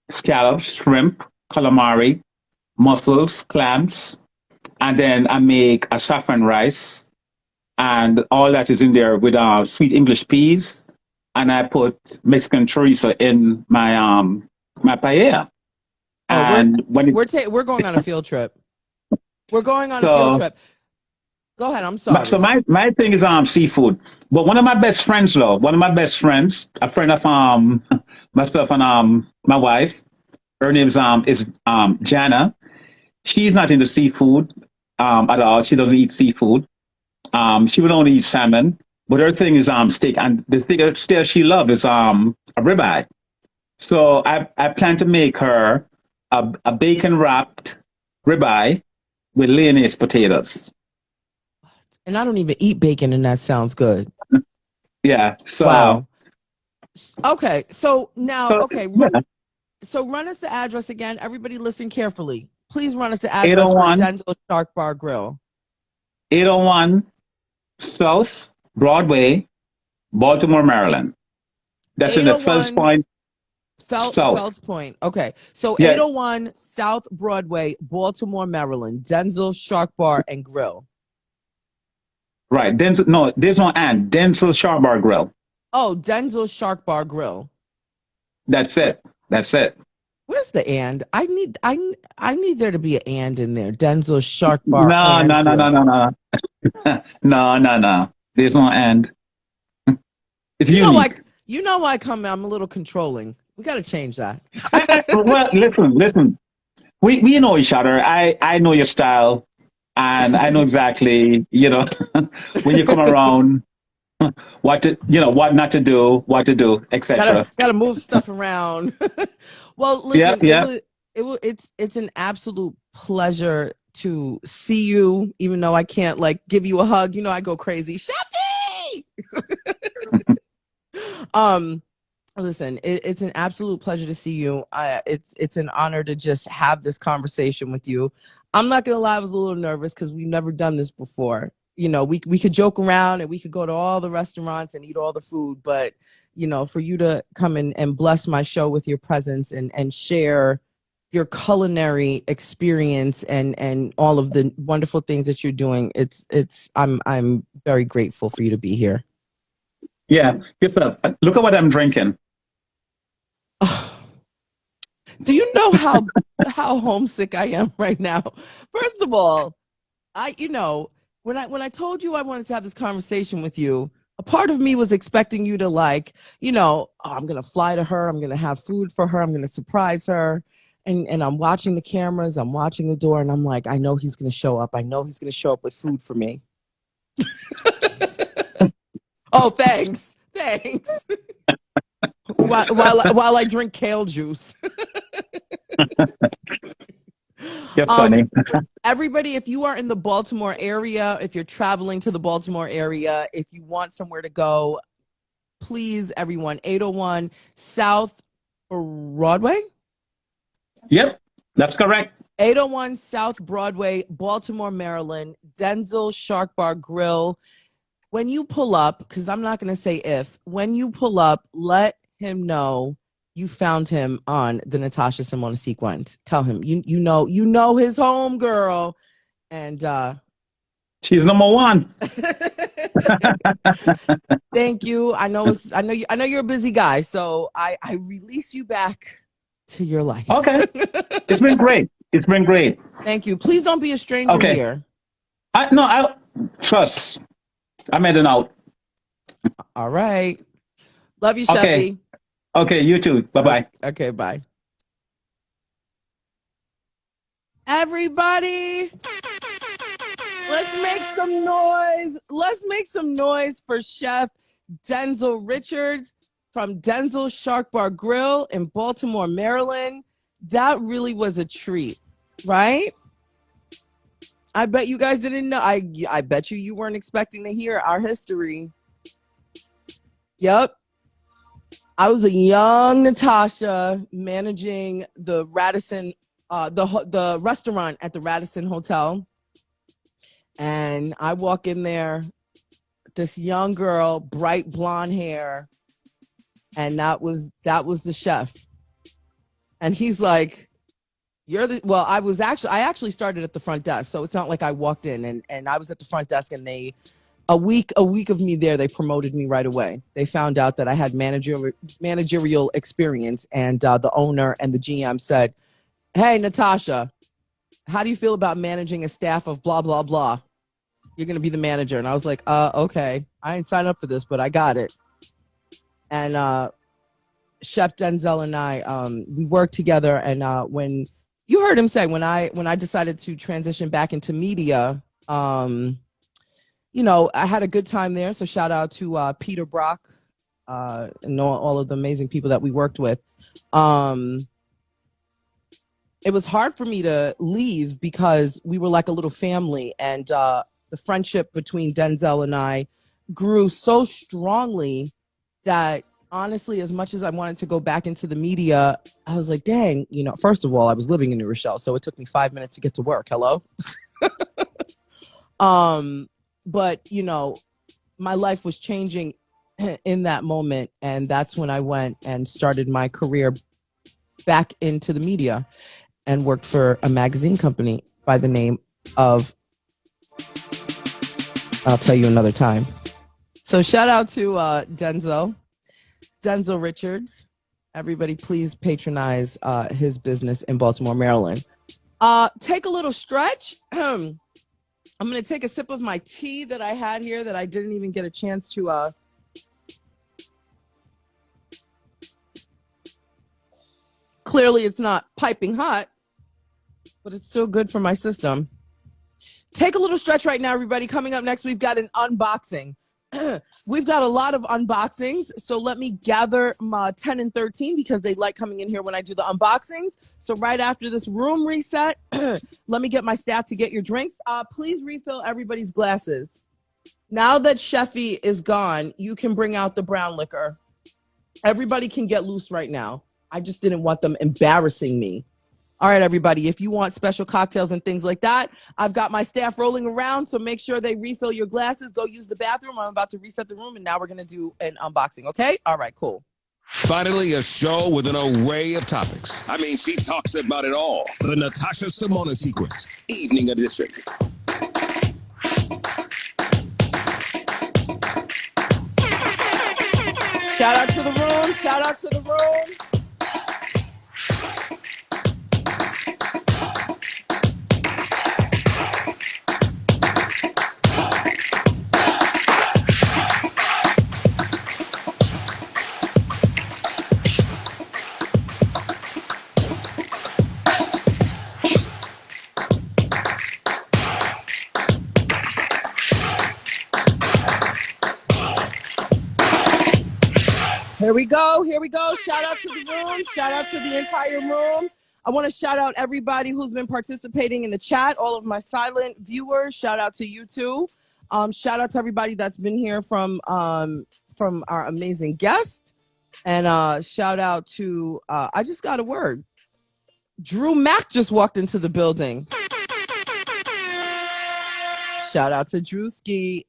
scallops, shrimp, calamari, mussels, clams, and then I make a saffron rice, and all that is in there with sweet English peas, and I put Mexican chorizo in my my paella. And we're going on a field trip. We're going on a field trip. Go ahead. I'm sorry. So my thing is seafood. But one of my best friends, a friend of myself and my wife, her name is Jana. She's not into seafood at all. She doesn't eat seafood. She would only eat salmon. But her thing is steak, and the thing she loves is a ribeye. So I plan to make her a bacon wrapped ribeye with Lyonnaise potatoes. And I don't even eat bacon, and that sounds good. Yeah. So wow. Okay. So now, So run us the address again. Everybody, listen carefully. Please run us the address for Denzil Shark Bar Grill. 801 South Broadway, Baltimore, Maryland. That's in the Fells Point. South. Fells Point. Okay. So Yeah, 801 South Broadway, Baltimore, Maryland. Denzil Shark Bar and Grill. right. Denzil, no, there's no and. Denzil Sharp Bar Grill. Oh, Denzil Shark Bar Grill. That's Where, it. That's it. where's the and? I need there to be an and in there. Denzil Shark Bar No, and no, no, no, Grill. no, no. No, no, no. There's no and. It's You know, unique. like I'm a little controlling. We got to change that. Well, listen. We know each other. I know your style, and I know exactly, when you come around, what not to do, what to do, etc. Gotta move stuff around. Well, Yeah, listen, yeah. it's an absolute pleasure to see you, even though I can't like give you a hug. You know, I go crazy. Sheffy! Listen, it's an absolute pleasure to see you. It's an honor to just have this conversation with you. I'm not gonna lie, I was a little nervous because we've never done this before. You know, we could joke around and we could go to all the restaurants and eat all the food, but for you to come in and bless my show with your presence and share your culinary experience and all of the wonderful things that you're doing, I'm very grateful for you to be here. Yeah. Look at what I'm drinking. Do you know how homesick I am right now? First of all, when I told you I wanted to have this conversation with you, a part of me was expecting you to I'm gonna fly to her, I'm gonna have food for her, I'm gonna surprise her. And I'm watching the cameras, I'm watching the door, and I'm like, I know he's gonna show up. I know he's gonna show up with food for me. Oh, thanks. While I drink kale juice. You're funny. Everybody, if you are in the Baltimore area, if you're traveling to the Baltimore area, if you want somewhere to go, please, everyone, 801 South Broadway? Yep, that's correct. 801 South Broadway, Baltimore, Maryland, Denzil Shark Bar Grill. When you pull up, because I'm not going to say if, when you pull up, let him know you found him on the Natasha Simona sequence. Tell him you know his home girl, and She's number one. thank you. I know you're a busy guy, so I release you back to your life. Okay, it's been great. It's been great. Thank you. Please don't be a stranger here. I trust. I'm heading out. All right. Love you, Sheffy. Okay, you too. Bye-bye. Okay, bye. Everybody, let's make some noise. Let's make some noise for Chef Denzil Richards from Denzil Shark Bar Grill in Baltimore, Maryland. That really was a treat, right? I bet you guys didn't know. I bet you weren't expecting to hear our history. Yep. I was a young Natasha managing the Radisson, the restaurant at the Radisson Hotel. And I walk in there, this young girl, bright blonde hair, and that was the chef. And he's like, I actually started at the front desk, so it's not like I walked in and I was at the front desk, and a week of me there, they promoted me right away. They found out that I had managerial experience, and the owner and the GM said, "Hey, Natasha, how do you feel about managing a staff of blah, blah, blah? You're going to be the manager." And I was like, okay. I ain't signed up for this, but I got it. And Chef Denzil and I, we worked together. And when you heard him say, when I decided to transition back into media, I had a good time there. So shout out to Peter Brock and all of the amazing people that we worked with. It was hard for me to leave because we were like a little family, and the friendship between Denzil and I grew so strongly that honestly, as much as I wanted to go back into the media, I was like, dang, first of all, I was living in New Rochelle, so it took me 5 minutes to get to work. Hello. But my life was changing in that moment, and that's when I went and started my career back into the media and worked for a magazine company by the name of, I'll tell you another time. So shout out to Denzil Richards. Everybody, please patronize his business in Baltimore, Maryland. Take a little stretch. I'm going to take a sip of my tea that I had here that I didn't even get a chance to. Clearly, it's not piping hot, but it's still good for my system. Take a little stretch right now, everybody. Coming up next, we've got an unboxing. We've got a lot of unboxings, so let me gather my 10 and 13 because they like coming in here when I do the unboxings. So right after this room reset, let me get my staff to get your drinks. Please refill everybody's glasses. Now that Sheffy is gone, you can bring out the brown liquor. Everybody can get loose right now. I just didn't want them embarrassing me. All right, everybody, if you want special cocktails and things like that, I've got my staff rolling around, so make sure they refill your glasses. Go use the bathroom. I'm about to reset the room, and now we're going to do an unboxing, okay? All right, cool. Finally, a show with an array of topics. I mean, she talks about it all. The Natasha Simona Sequence, Evening Edition. Shout out to the room. Shout out to the room. Here we go. Here we go. Shout out to the room. Shout out to the entire room. I want to shout out everybody who's been participating in the chat, all of my silent viewers. Shout out to you too. Shout out to everybody that's been here from our amazing guest. And shout out to, I just got a word. Drew Mack just walked into the building. Shout out to Drewski.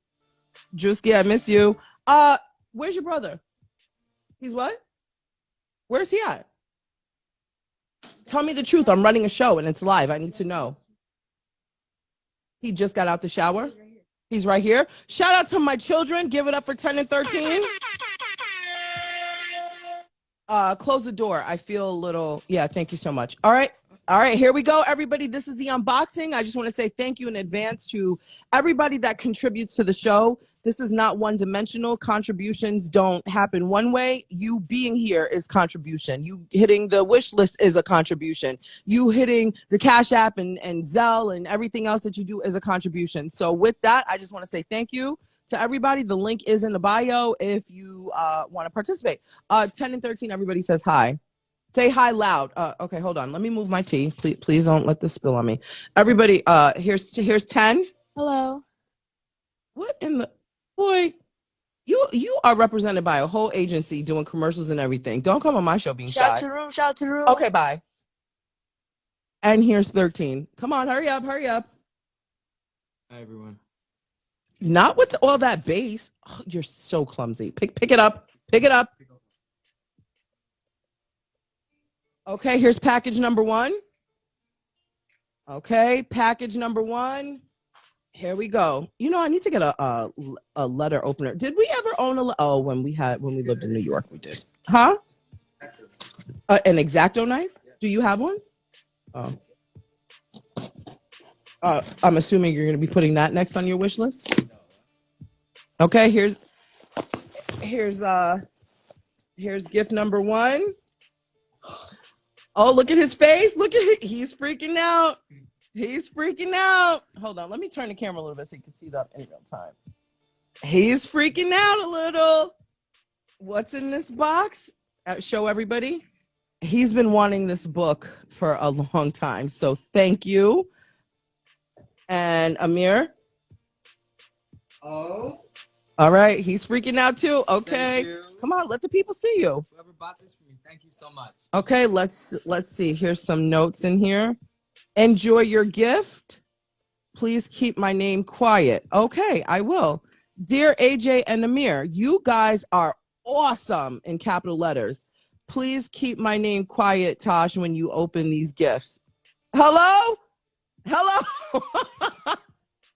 Drewski, I miss you. Where's your brother? He's what? Where's he at? Tell me the truth. I'm running a show and it's live. I need to know. He just got out the shower. He's right here. Shout out to my children. Give it up for 10 and 13. Close the door. I feel a little. Yeah, thank you so much. All right. All right, here we go, everybody. This is the unboxing. I just want to say thank you in advance to everybody that contributes to the show. This is not one-dimensional. Contributions don't happen one way. You being here is contribution. You hitting the wish list is a contribution. You hitting the Cash App and Zelle and everything else that you do is a contribution. So with that, I just want to say thank you to everybody. The link is in the bio if you want to participate. 10 and 13, everybody says hi. Say hi loud. Okay, hold on. Let me move my tea. Please don't let this spill on me. Everybody, here's 10. Hello. What in the boy? You are represented by a whole agency doing commercials and everything. Don't come on my show being Shout shy. to the room. Shout to the room. Okay, bye. And here's 13. Come on, hurry up, hurry up. Hi, everyone. Not with all that bass. Oh, you're so clumsy. Pick it up. Pick it up. Okay, here's package number 1. Okay, package number 1. Here we go. You know, I need to get a letter opener. Did we ever own a? Oh, when we lived in New York, we did. Huh? An X-Acto knife? Do you have one? Oh. I'm assuming you're going to be putting that next on your wish list. Okay, here's gift number 1. Oh, look at his face. Look at it. He's freaking out. He's freaking out. Hold on. Let me turn the camera a little bit so you can see that in real time. He's freaking out a little. What's in this box? Show everybody. He's been wanting this book for a long time. So thank you. And Amir. Oh. All right. He's freaking out too. Okay. Come on. Let the people see you. Whoever bought this for me, thank you so much. Okay. Let's see. Here's some notes in here. Enjoy your gift. Please keep my name quiet. Okay, I will. Dear AJ and Amir, you guys are awesome in capital letters. please keep my name quiet, Tosh, when you open these gifts. Hello?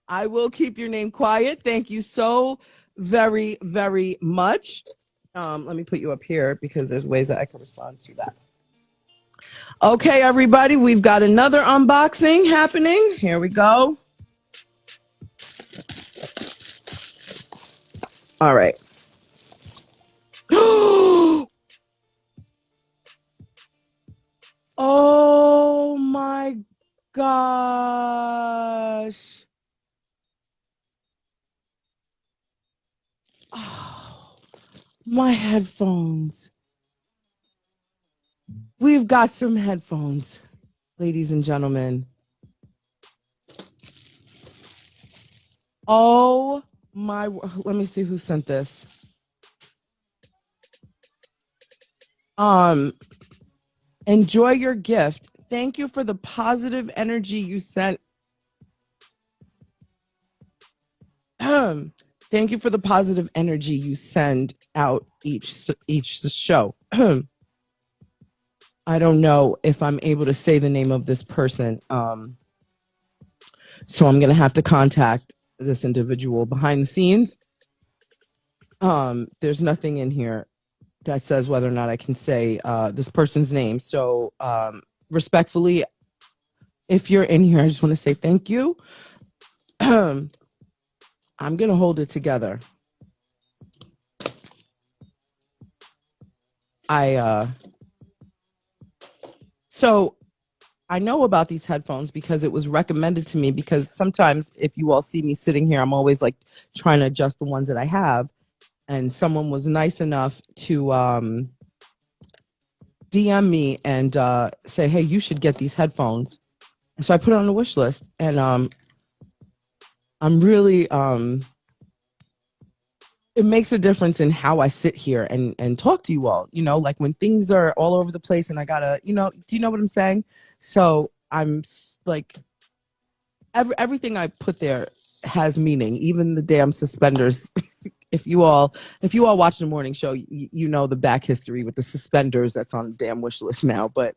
I will keep your name quiet. Thank you so very, very much. Let me put you up here because there's ways that I can respond to that. Okay, everybody, we've got another unboxing happening. Here we go. All right. Oh my gosh. Oh, my headphones. We've got some headphones, ladies and gentlemen. Oh my, let me see who sent this. Enjoy your gift. Thank you for the positive energy you sent. Thank you for the positive energy you send out each show. I don't know if I'm able to say the name of this person. So I'm going to have to contact this individual behind the scenes. There's nothing in here that says whether or not I can say this person's name. So respectfully, if you're in here, I just want to say thank you. I'm going to hold it together. So I know about these headphones because it was recommended to me, because sometimes if you all see me sitting here, I'm always like trying to adjust the ones that I have. And someone was nice enough to DM me and say, hey, you should get these headphones. So I put it on the wish list, and I'm really, it makes a difference in how I sit here and talk to you all, like when things are all over the place and I gotta, do you know what I'm saying? So I'm like, everything I put there has meaning, even the damn suspenders. If you all watch the morning show, you know the back history with the suspenders that's on the damn wish list now. But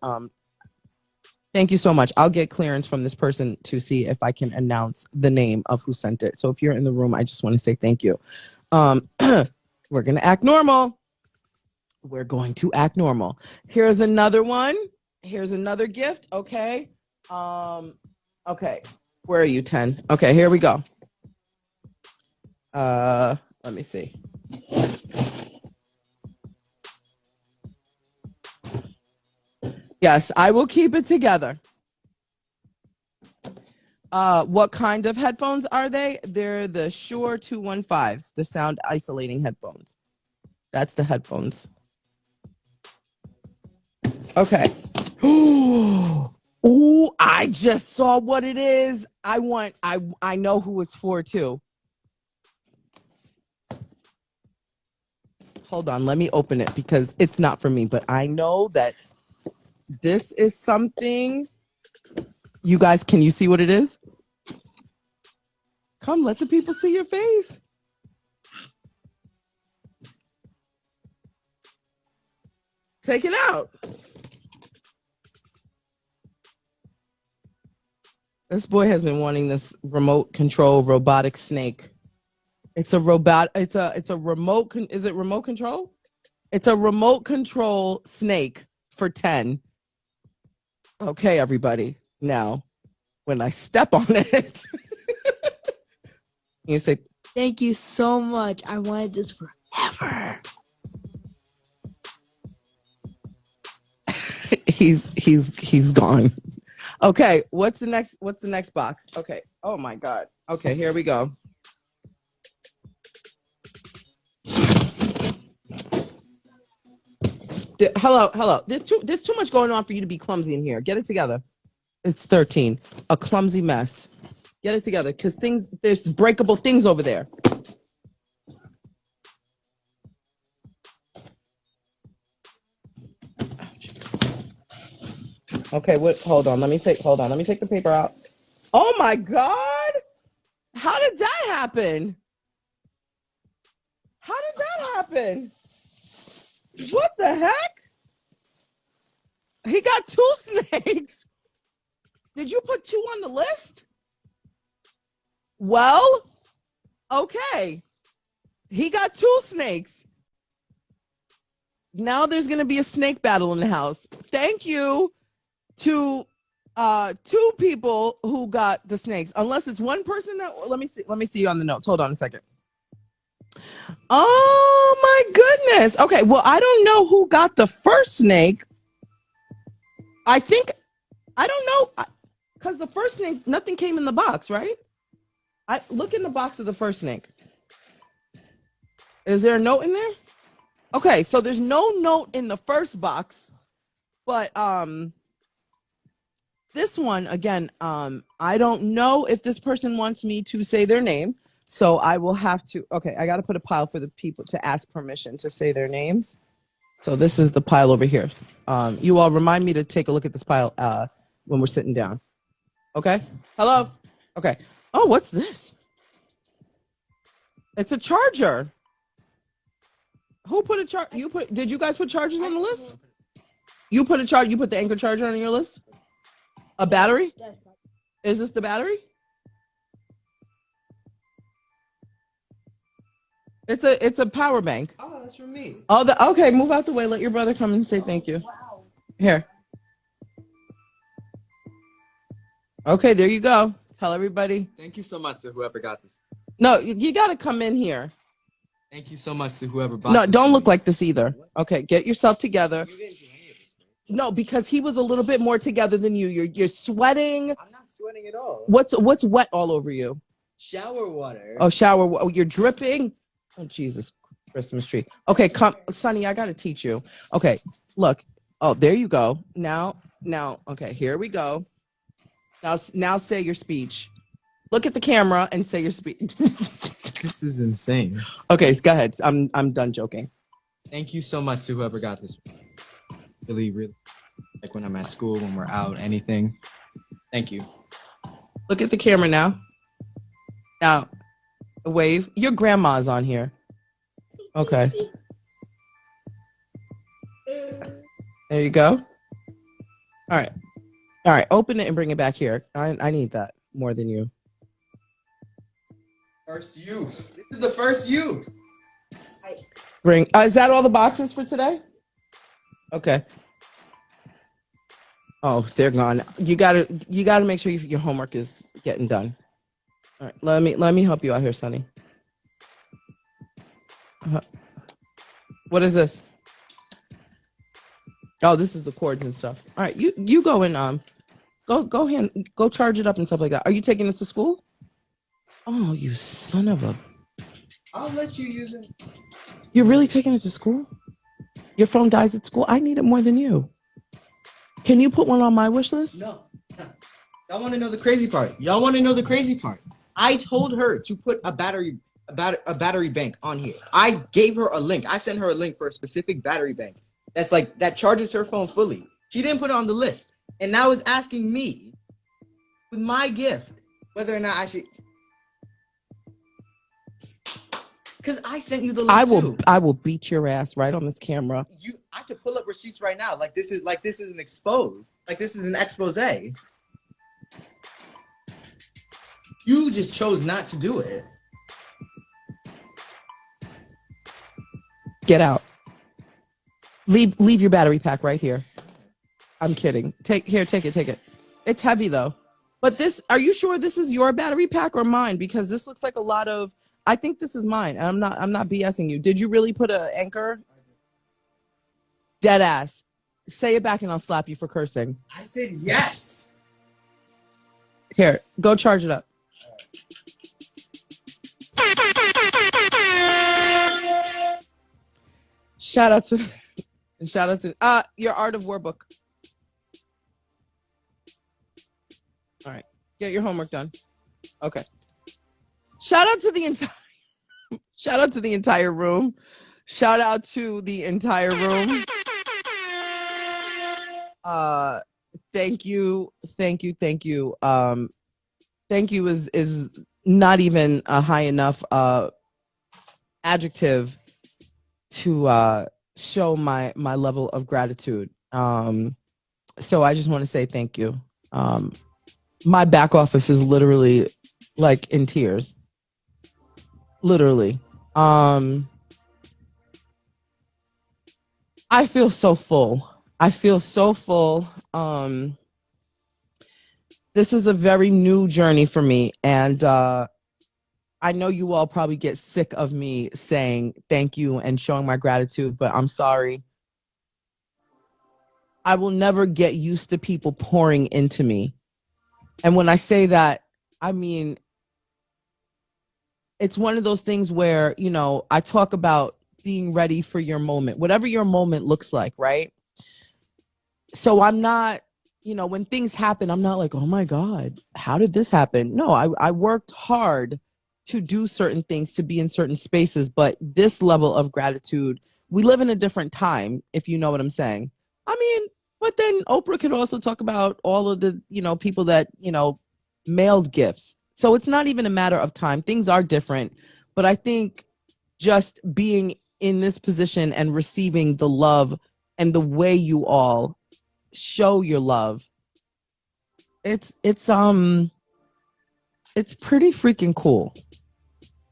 thank you so much. I'll get clearance from this person to see if I can announce the name of who sent it. So if you're in the room, I just want to say thank you. We're going to act normal. We're going to act normal. Here's another one. Here's another gift. Okay. Okay. Where are you, 10? Okay, here we go. Let me see. Yes, I will keep it together. What kind of headphones are they? They're the Shure 215s, the sound isolating headphones. That's the headphones. Okay. Oh, I just saw what it is. I know who it's for too. Hold on, let me open it because it's not for me, but I know that this is something. You guys, can you see what it is? Come, let the people see your face. Take it out. This boy has been wanting this remote control robotic snake. It's a robot. It's a remote. Is it remote control? It's a remote control snake for 10. Okay, everybody. Now, when I step on it, you say, thank you so much. I wanted this forever. he's gone. Okay, what's the next box? Okay. Oh my God. Okay, here we go. Hello. There's too much going on for you to be clumsy in here. Get it together. It's 13. A clumsy mess. Get it together, because there's breakable things over there. Okay, hold on. Let me take the paper out. Oh my God. How did that happen? What the heck? He got 2 snakes. Did you put 2 on the list? Well, okay. He got 2 snakes. Now there's going to be a snake battle in the house. Thank you to 2 people who got the snakes. Unless it's one person that, let me see you on the notes. Hold on a second. Oh my goodness. Okay, well, I don't know who got the first snake. I don't know, because the first snake, nothing came in the box, right? I look in the box of the first snake. Is there a note in there? Okay, so there's no note in the first box, but this one again, I don't know if this person wants me to say their name, so I will have to. Okay, I got to put a pile for the people to ask permission to say their names. So this is the pile over here. You all remind me to take a look at this pile when we're sitting down. Okay. Hello. Okay. Oh, what's this? It's a charger. Who put a charge? Did you guys put chargers on the list? You put a charge. You put the Anchor charger on your list. A battery? Is this the battery? It's a power bank. Oh, that's for me. Oh, okay. Move out the way. Let your brother come and say thank you. Wow. Here. Okay, there you go. Tell everybody. Thank you so much to whoever got this. No, you got to come in here. Thank you so much to whoever bought No, this. don't look like this either. Okay, get yourself together. You didn't do any of this, right? No, because he was a little bit more together than you. You're sweating. I'm not sweating at all. What's wet all over you? Shower water. Oh, shower. Oh, you're dripping. Oh, Jesus, Christmas tree. Okay, come, Sonny. I gotta teach you. Okay, look. Oh, there you go. Now. Okay, here we go. Now say your speech. Look at the camera and say your speech. This is insane. Okay, so go ahead. I'm done joking. Thank you so much to whoever got this. Really, really. Like when I'm at school, when we're out, anything. Thank you. Look at the camera now. Now, wave. Your grandma's on here. Okay. There you go. All right. Open it and bring it back here. I need that more than you. First use. This is the first use. Bring. Is that all the boxes for today? Okay. Oh, they're gone. You gotta make sure your homework is getting done. All right. Let me help you out here, Sonny. What is this? Oh, this is the cords and stuff. All right, you go and go charge it up and stuff like that. Are you taking this to school? Oh, you son of a! I'll let you use it. You're really taking it to school? Your phone dies at school? I need it more than you. Can you put one on my wish list? No. Y'all want to know the crazy part? I told her to put a battery bank on here. I gave her a link. I sent her a link for a specific battery bank that charges her phone fully. She didn't put it on the list, and now it's asking me with my gift whether or not I should. Because I sent you the link. I will beat your ass right on this camera. I could pull up receipts right now. Like this is an expose. Like this is an expose. You just chose not to do it. Get out. Leave your battery pack right here. I'm kidding. Take it. It's heavy though. But are you sure this is your battery pack or mine? Because this looks like a lot of, I think this is mine. And I'm not BSing you. Did you really put an Anchor? Dead ass. Say it back and I'll slap you for cursing. I said yes. Here, go charge it up. Shout out to your Art of War book. All right, get your homework done. Okay. Shout out to the entire room. Shout out to the entire room. Thank you. Thank you is not even a high enough adjective to show my level of gratitude. So I just want to say thank you. My back office is literally like in tears. Literally. I feel so full. I feel so full. This is a very new journey for me. And I know you all probably get sick of me saying thank you and showing my gratitude, but I'm sorry. I will never get used to people pouring into me. And when I say that, I mean, it's one of those things where, you know, I talk about being ready for your moment, whatever your moment looks like, right? So I'm not, you know, when things happen, I'm not like, oh my God, how did this happen? No, I worked hard to do certain things, to be in certain spaces, but this level of gratitude, we live in a different time, if you know what I'm saying. I mean, but then Oprah could also talk about all of the, you know, people that, you know, mailed gifts. So it's not even a matter of time. Things are different. But I think just being in this position and receiving the love and the way you all show your love, it's pretty freaking cool.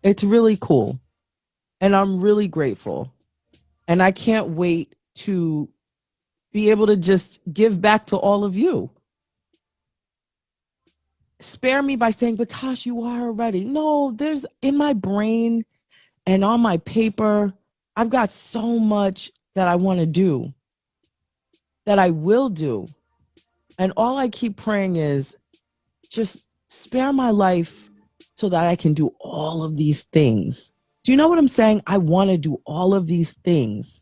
It's really cool. And I'm really grateful. And I can't wait to be able to just give back to all of you. Spare me by saying, but Tosh, you are already. No, there's in my brain and on my paper, I've got so much that I want to do, that I will do. And all I keep praying is just spare my life so that I can do all of these things. Do you know what I'm saying? I want to do all of these things.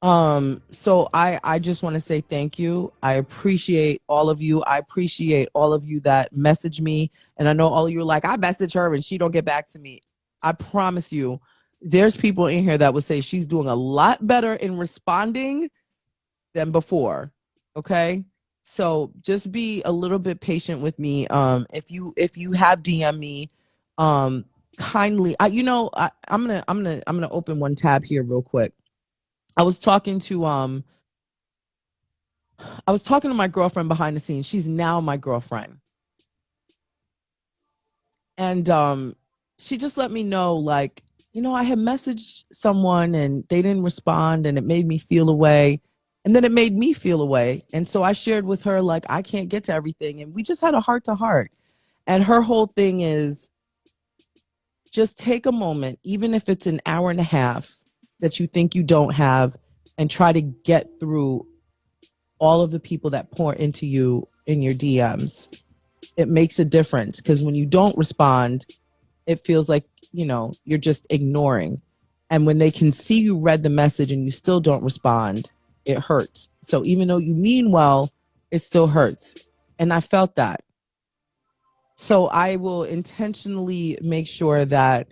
So I just want to say thank you. I appreciate all of you. I appreciate all of you that message me. And I know all of you are like, I message her and she don't get back to me. I promise you, there's people in here that would say she's doing a lot better in responding than before. Okay. So just be a little bit patient with me. If you have DM me, kindly, I'm gonna open one tab here real quick. I was talking to my girlfriend behind the scenes. She's now my girlfriend. And she just let me know, like, you know, I had messaged someone and they didn't respond and it made me feel away. And then it made me feel away. And so I shared with her, like, I can't get to everything. And we just had a heart to heart. And her whole thing is just take a moment, even if it's an hour and a half that you think you don't have, and try to get through all of the people that pour into you in your DMs. It makes a difference, because when you don't respond, it feels like, you know, you're just ignoring. And when they can see you read the message and you still don't respond, it hurts. So even though you mean well, it still hurts. And I felt that. So I will intentionally make sure that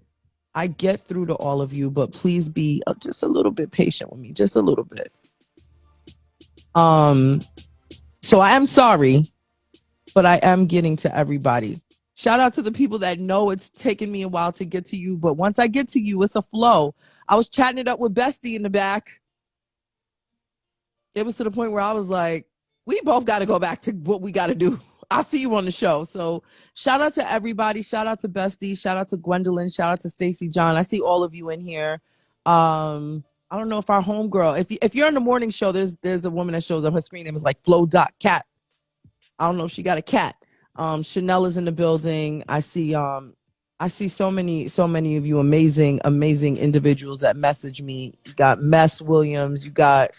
I get through to all of you, but please be just a little bit patient with me, just a little bit. So I am sorry, but I am getting to everybody. Shout out to the people that know it's taken me a while to get to you, but once I get to you, it's a flow. I was chatting it up with Bestie in the back. It was to the point where I was like, we both got to go back to what we got to do. I'll see you on the show. So shout out to everybody. Shout out to Bestie. Shout out to Gwendolyn. Shout out to Stacey John. I see all of you in here. I don't know if our homegirl, if you're on the morning show, there's a woman that shows up. Her screen name is like Flo.cat. I don't know if she got a cat. Chanel is in the building. I see so many of you amazing individuals that message me. You got Mess Williams, you got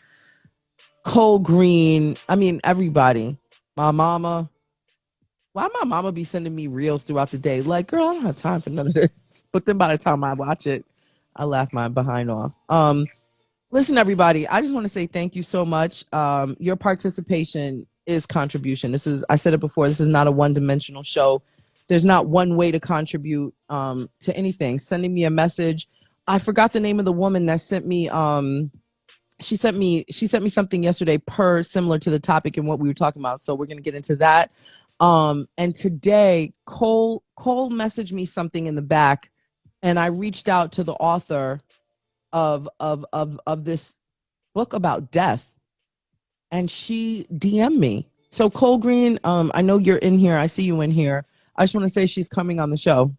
Cole Green. I mean, everybody. My mama. Why my mama be sending me reels throughout the day? Like, girl, I don't have time for none of this. But then by the time I watch it, I laugh my behind off. Listen, everybody, I just want to say thank you so much. Your participation is contribution. I said it before, this is not a one-dimensional show. There's not one way to contribute to anything. Sending me a message. I forgot the name of the woman that sent me. She sent me something yesterday similar to the topic and what we were talking about. So we're going to get into that. And today, Cole messaged me something in the back, and I reached out to the author of this book about death. and she DM'd me. So Cole Green, I know you're in here. I see you in here. I just want to say she's coming on the show.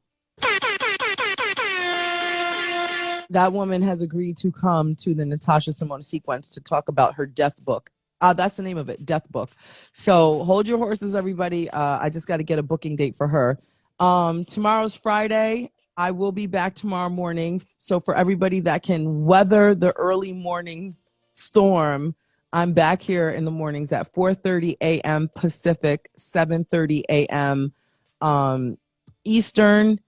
That woman has agreed to come to the Natasha Simone sequence to talk about her death book. That's the name of it, Death Book. So hold your horses, everybody. I just got to get a booking date for her. Tomorrow's Friday. I will be back tomorrow morning. So for everybody that can weather the early morning storm, I'm back here in the mornings at 4:30 a.m. Pacific, 7:30 a.m. Eastern.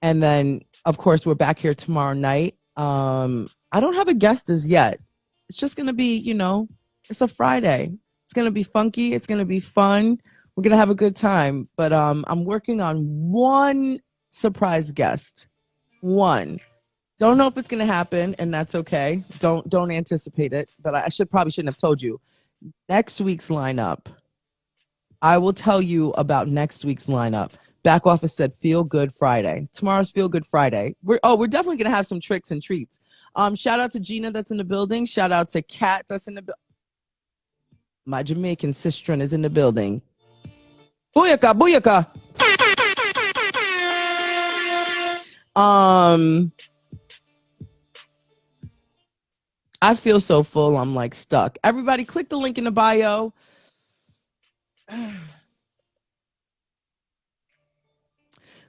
And then, of course, we're back here tomorrow night. I don't have a guest as yet. It's just going to be, it's a Friday. It's going to be funky. It's going to be fun. We're going to have a good time. But I'm working on one surprise guest. One. Don't know if it's going to happen, and that's okay. Don't anticipate it. But I probably shouldn't have told you. Next week's lineup. I will tell you about next week's lineup. Back office said Feel Good Friday. Tomorrow's Feel Good Friday. We're definitely gonna have some tricks and treats. Shout out to Gina that's in the building. Shout out to Kat that's in the building. My Jamaican sister is in the building. Booyaka, booyaka. I feel so full. I'm like stuck. Everybody, click the link in the bio.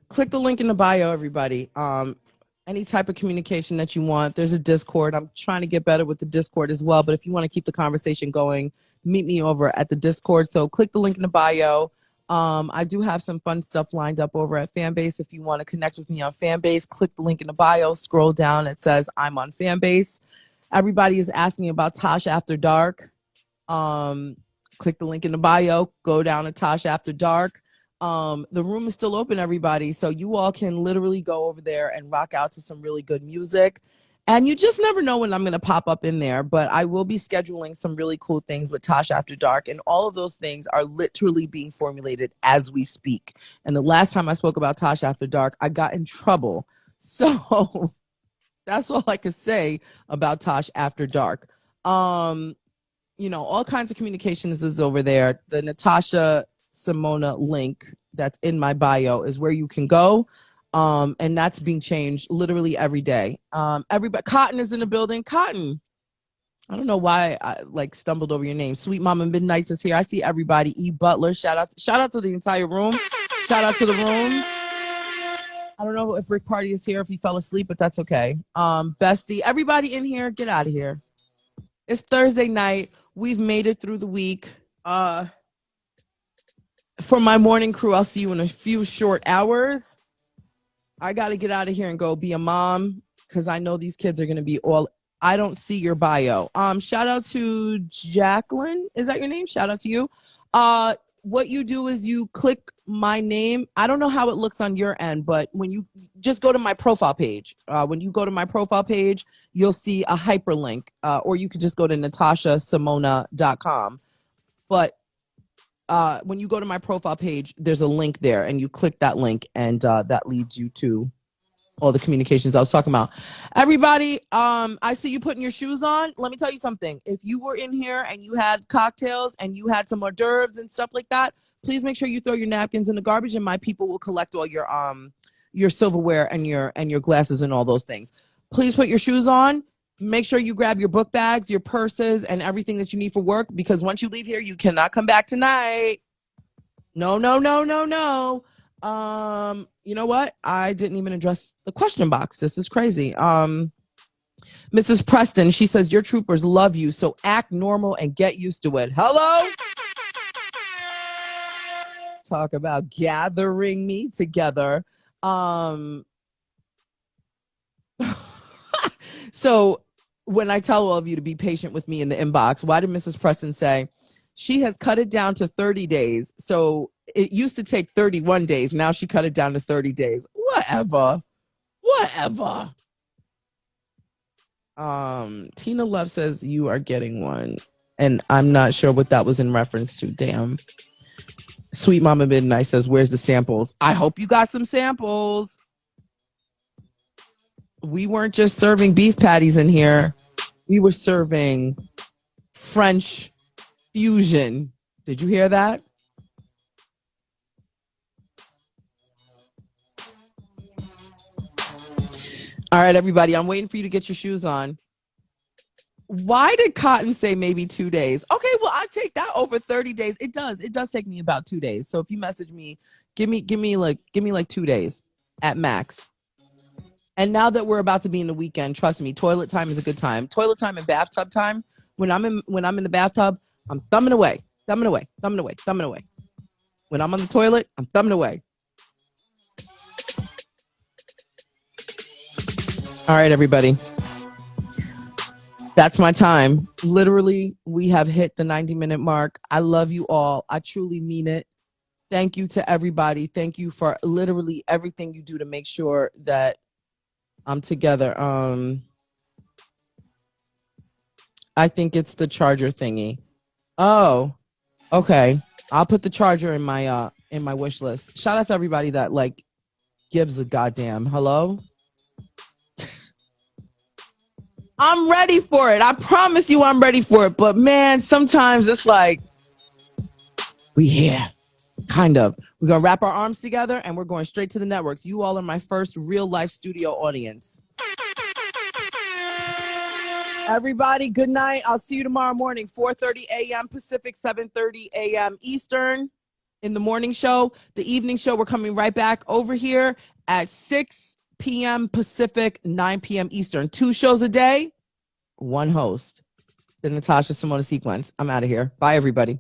Click the link in the bio, everybody. Any type of communication that you want. There's a Discord. I'm trying to get better with the Discord as well. But if you want to keep the conversation going, meet me over at the Discord. So click the link in the bio. I do have some fun stuff lined up over at Fanbase. If you want to connect with me on Fanbase, click the link in the bio. Scroll down. It says I'm on Fanbase. Everybody is asking about Tosh After Dark. Click the link in the bio. Go down to Tosh After Dark. The room is still open, everybody. So you all can literally go over there and rock out to some really good music. And you just never know when I'm going to pop up in there. But I will be scheduling some really cool things with Tosh After Dark. And all of those things are literally being formulated as we speak. And the last time I spoke about Tosh After Dark, I got in trouble. So that's all I could say about Tosh After Dark. All kinds of communications is over there. The Natasha Simona link that's in my bio is where you can go. And that's being changed literally every day. Everybody, Cotton is in the building. Cotton. I don't know why I stumbled over your name. Sweet Mama Midnights is here. I see everybody. E Butler. Shout out to the entire room. Shout out to the room. I don't know if Rick Party is here, if he fell asleep, but that's okay. Bestie, everybody in here, get out of here. It's Thursday night. We've made it through the week. For my morning crew, I'll see you in a few short hours. I got to get out of here and go be a mom because I know these kids are going to be all. I don't see your bio. Shout out to Jacqueline. Is that your name? Shout out to you. What you do is you click my name. I don't know how it looks on your end, but when you just go to my profile page, you'll see a hyperlink, or you could just go to natashasimona.com. But when you go to my profile page, there's a link there, and you click that link, and that leads you to all the communications I was talking about. Everybody, I see you putting your shoes on. Let me tell you something. If you were in here and you had cocktails and you had some hors d'oeuvres and stuff like that, please make sure you throw your napkins in the garbage, and my people will collect all your silverware and your glasses and all those things. Please put your shoes on. Make sure you grab your book bags, your purses, and everything that you need for work, because once you leave here, you cannot come back tonight. No. You know what? I didn't even address the question box. This is crazy. Mrs. Preston, she says, your troopers love you, so act normal and get used to it. Hello? Talk about gathering me together. So when I tell all of you to be patient with me in the inbox, why did Mrs. Preston say she has cut it down to 30 days? So it used to take 31 days. Now she cut it down to 30 days. Whatever. Tina Love says you are getting one. And I'm not sure what that was in reference to. Damn. Sweet Mama Midnight says, where's the samples? I hope you got some samples. We weren't just serving beef patties in here. We were serving French confusion. Did you hear that? All right, everybody, I'm waiting for you to get your shoes on. Why did Cotton say maybe 2 days? Okay, well, I take that over 30 days. It does take me about 2 days. So if you message me, give me like 2 days at max. And now that we're about to be in the weekend, trust me, toilet time is a good time. Toilet time and bathtub time. When I'm in the bathtub, I'm thumbing away. When I'm on the toilet, I'm thumbing away. All right, everybody. That's my time. Literally, we have hit the 90-minute mark. I love you all. I truly mean it. Thank you to everybody. Thank you for literally everything you do to make sure that I'm together. I think it's the charger thingy. Oh, okay. I'll put the charger in my wish list. Shout out to everybody that like gives a goddamn. Hello? I'm ready for it. I promise you I'm ready for it. But man, sometimes it's like, we here. Kind of. We're going to wrap our arms together and we're going straight to the networks. You all are my first real life studio audience. Everybody, good night. I'll see you tomorrow morning, 4:30 a.m. Pacific, 7:30 a.m. Eastern in the morning show. The evening show, we're coming right back over here at 6 p.m. Pacific, 9 p.m. Eastern. 2 shows a day, 1 host. The Natasha Simona Sequence. I'm out of here. Bye, everybody.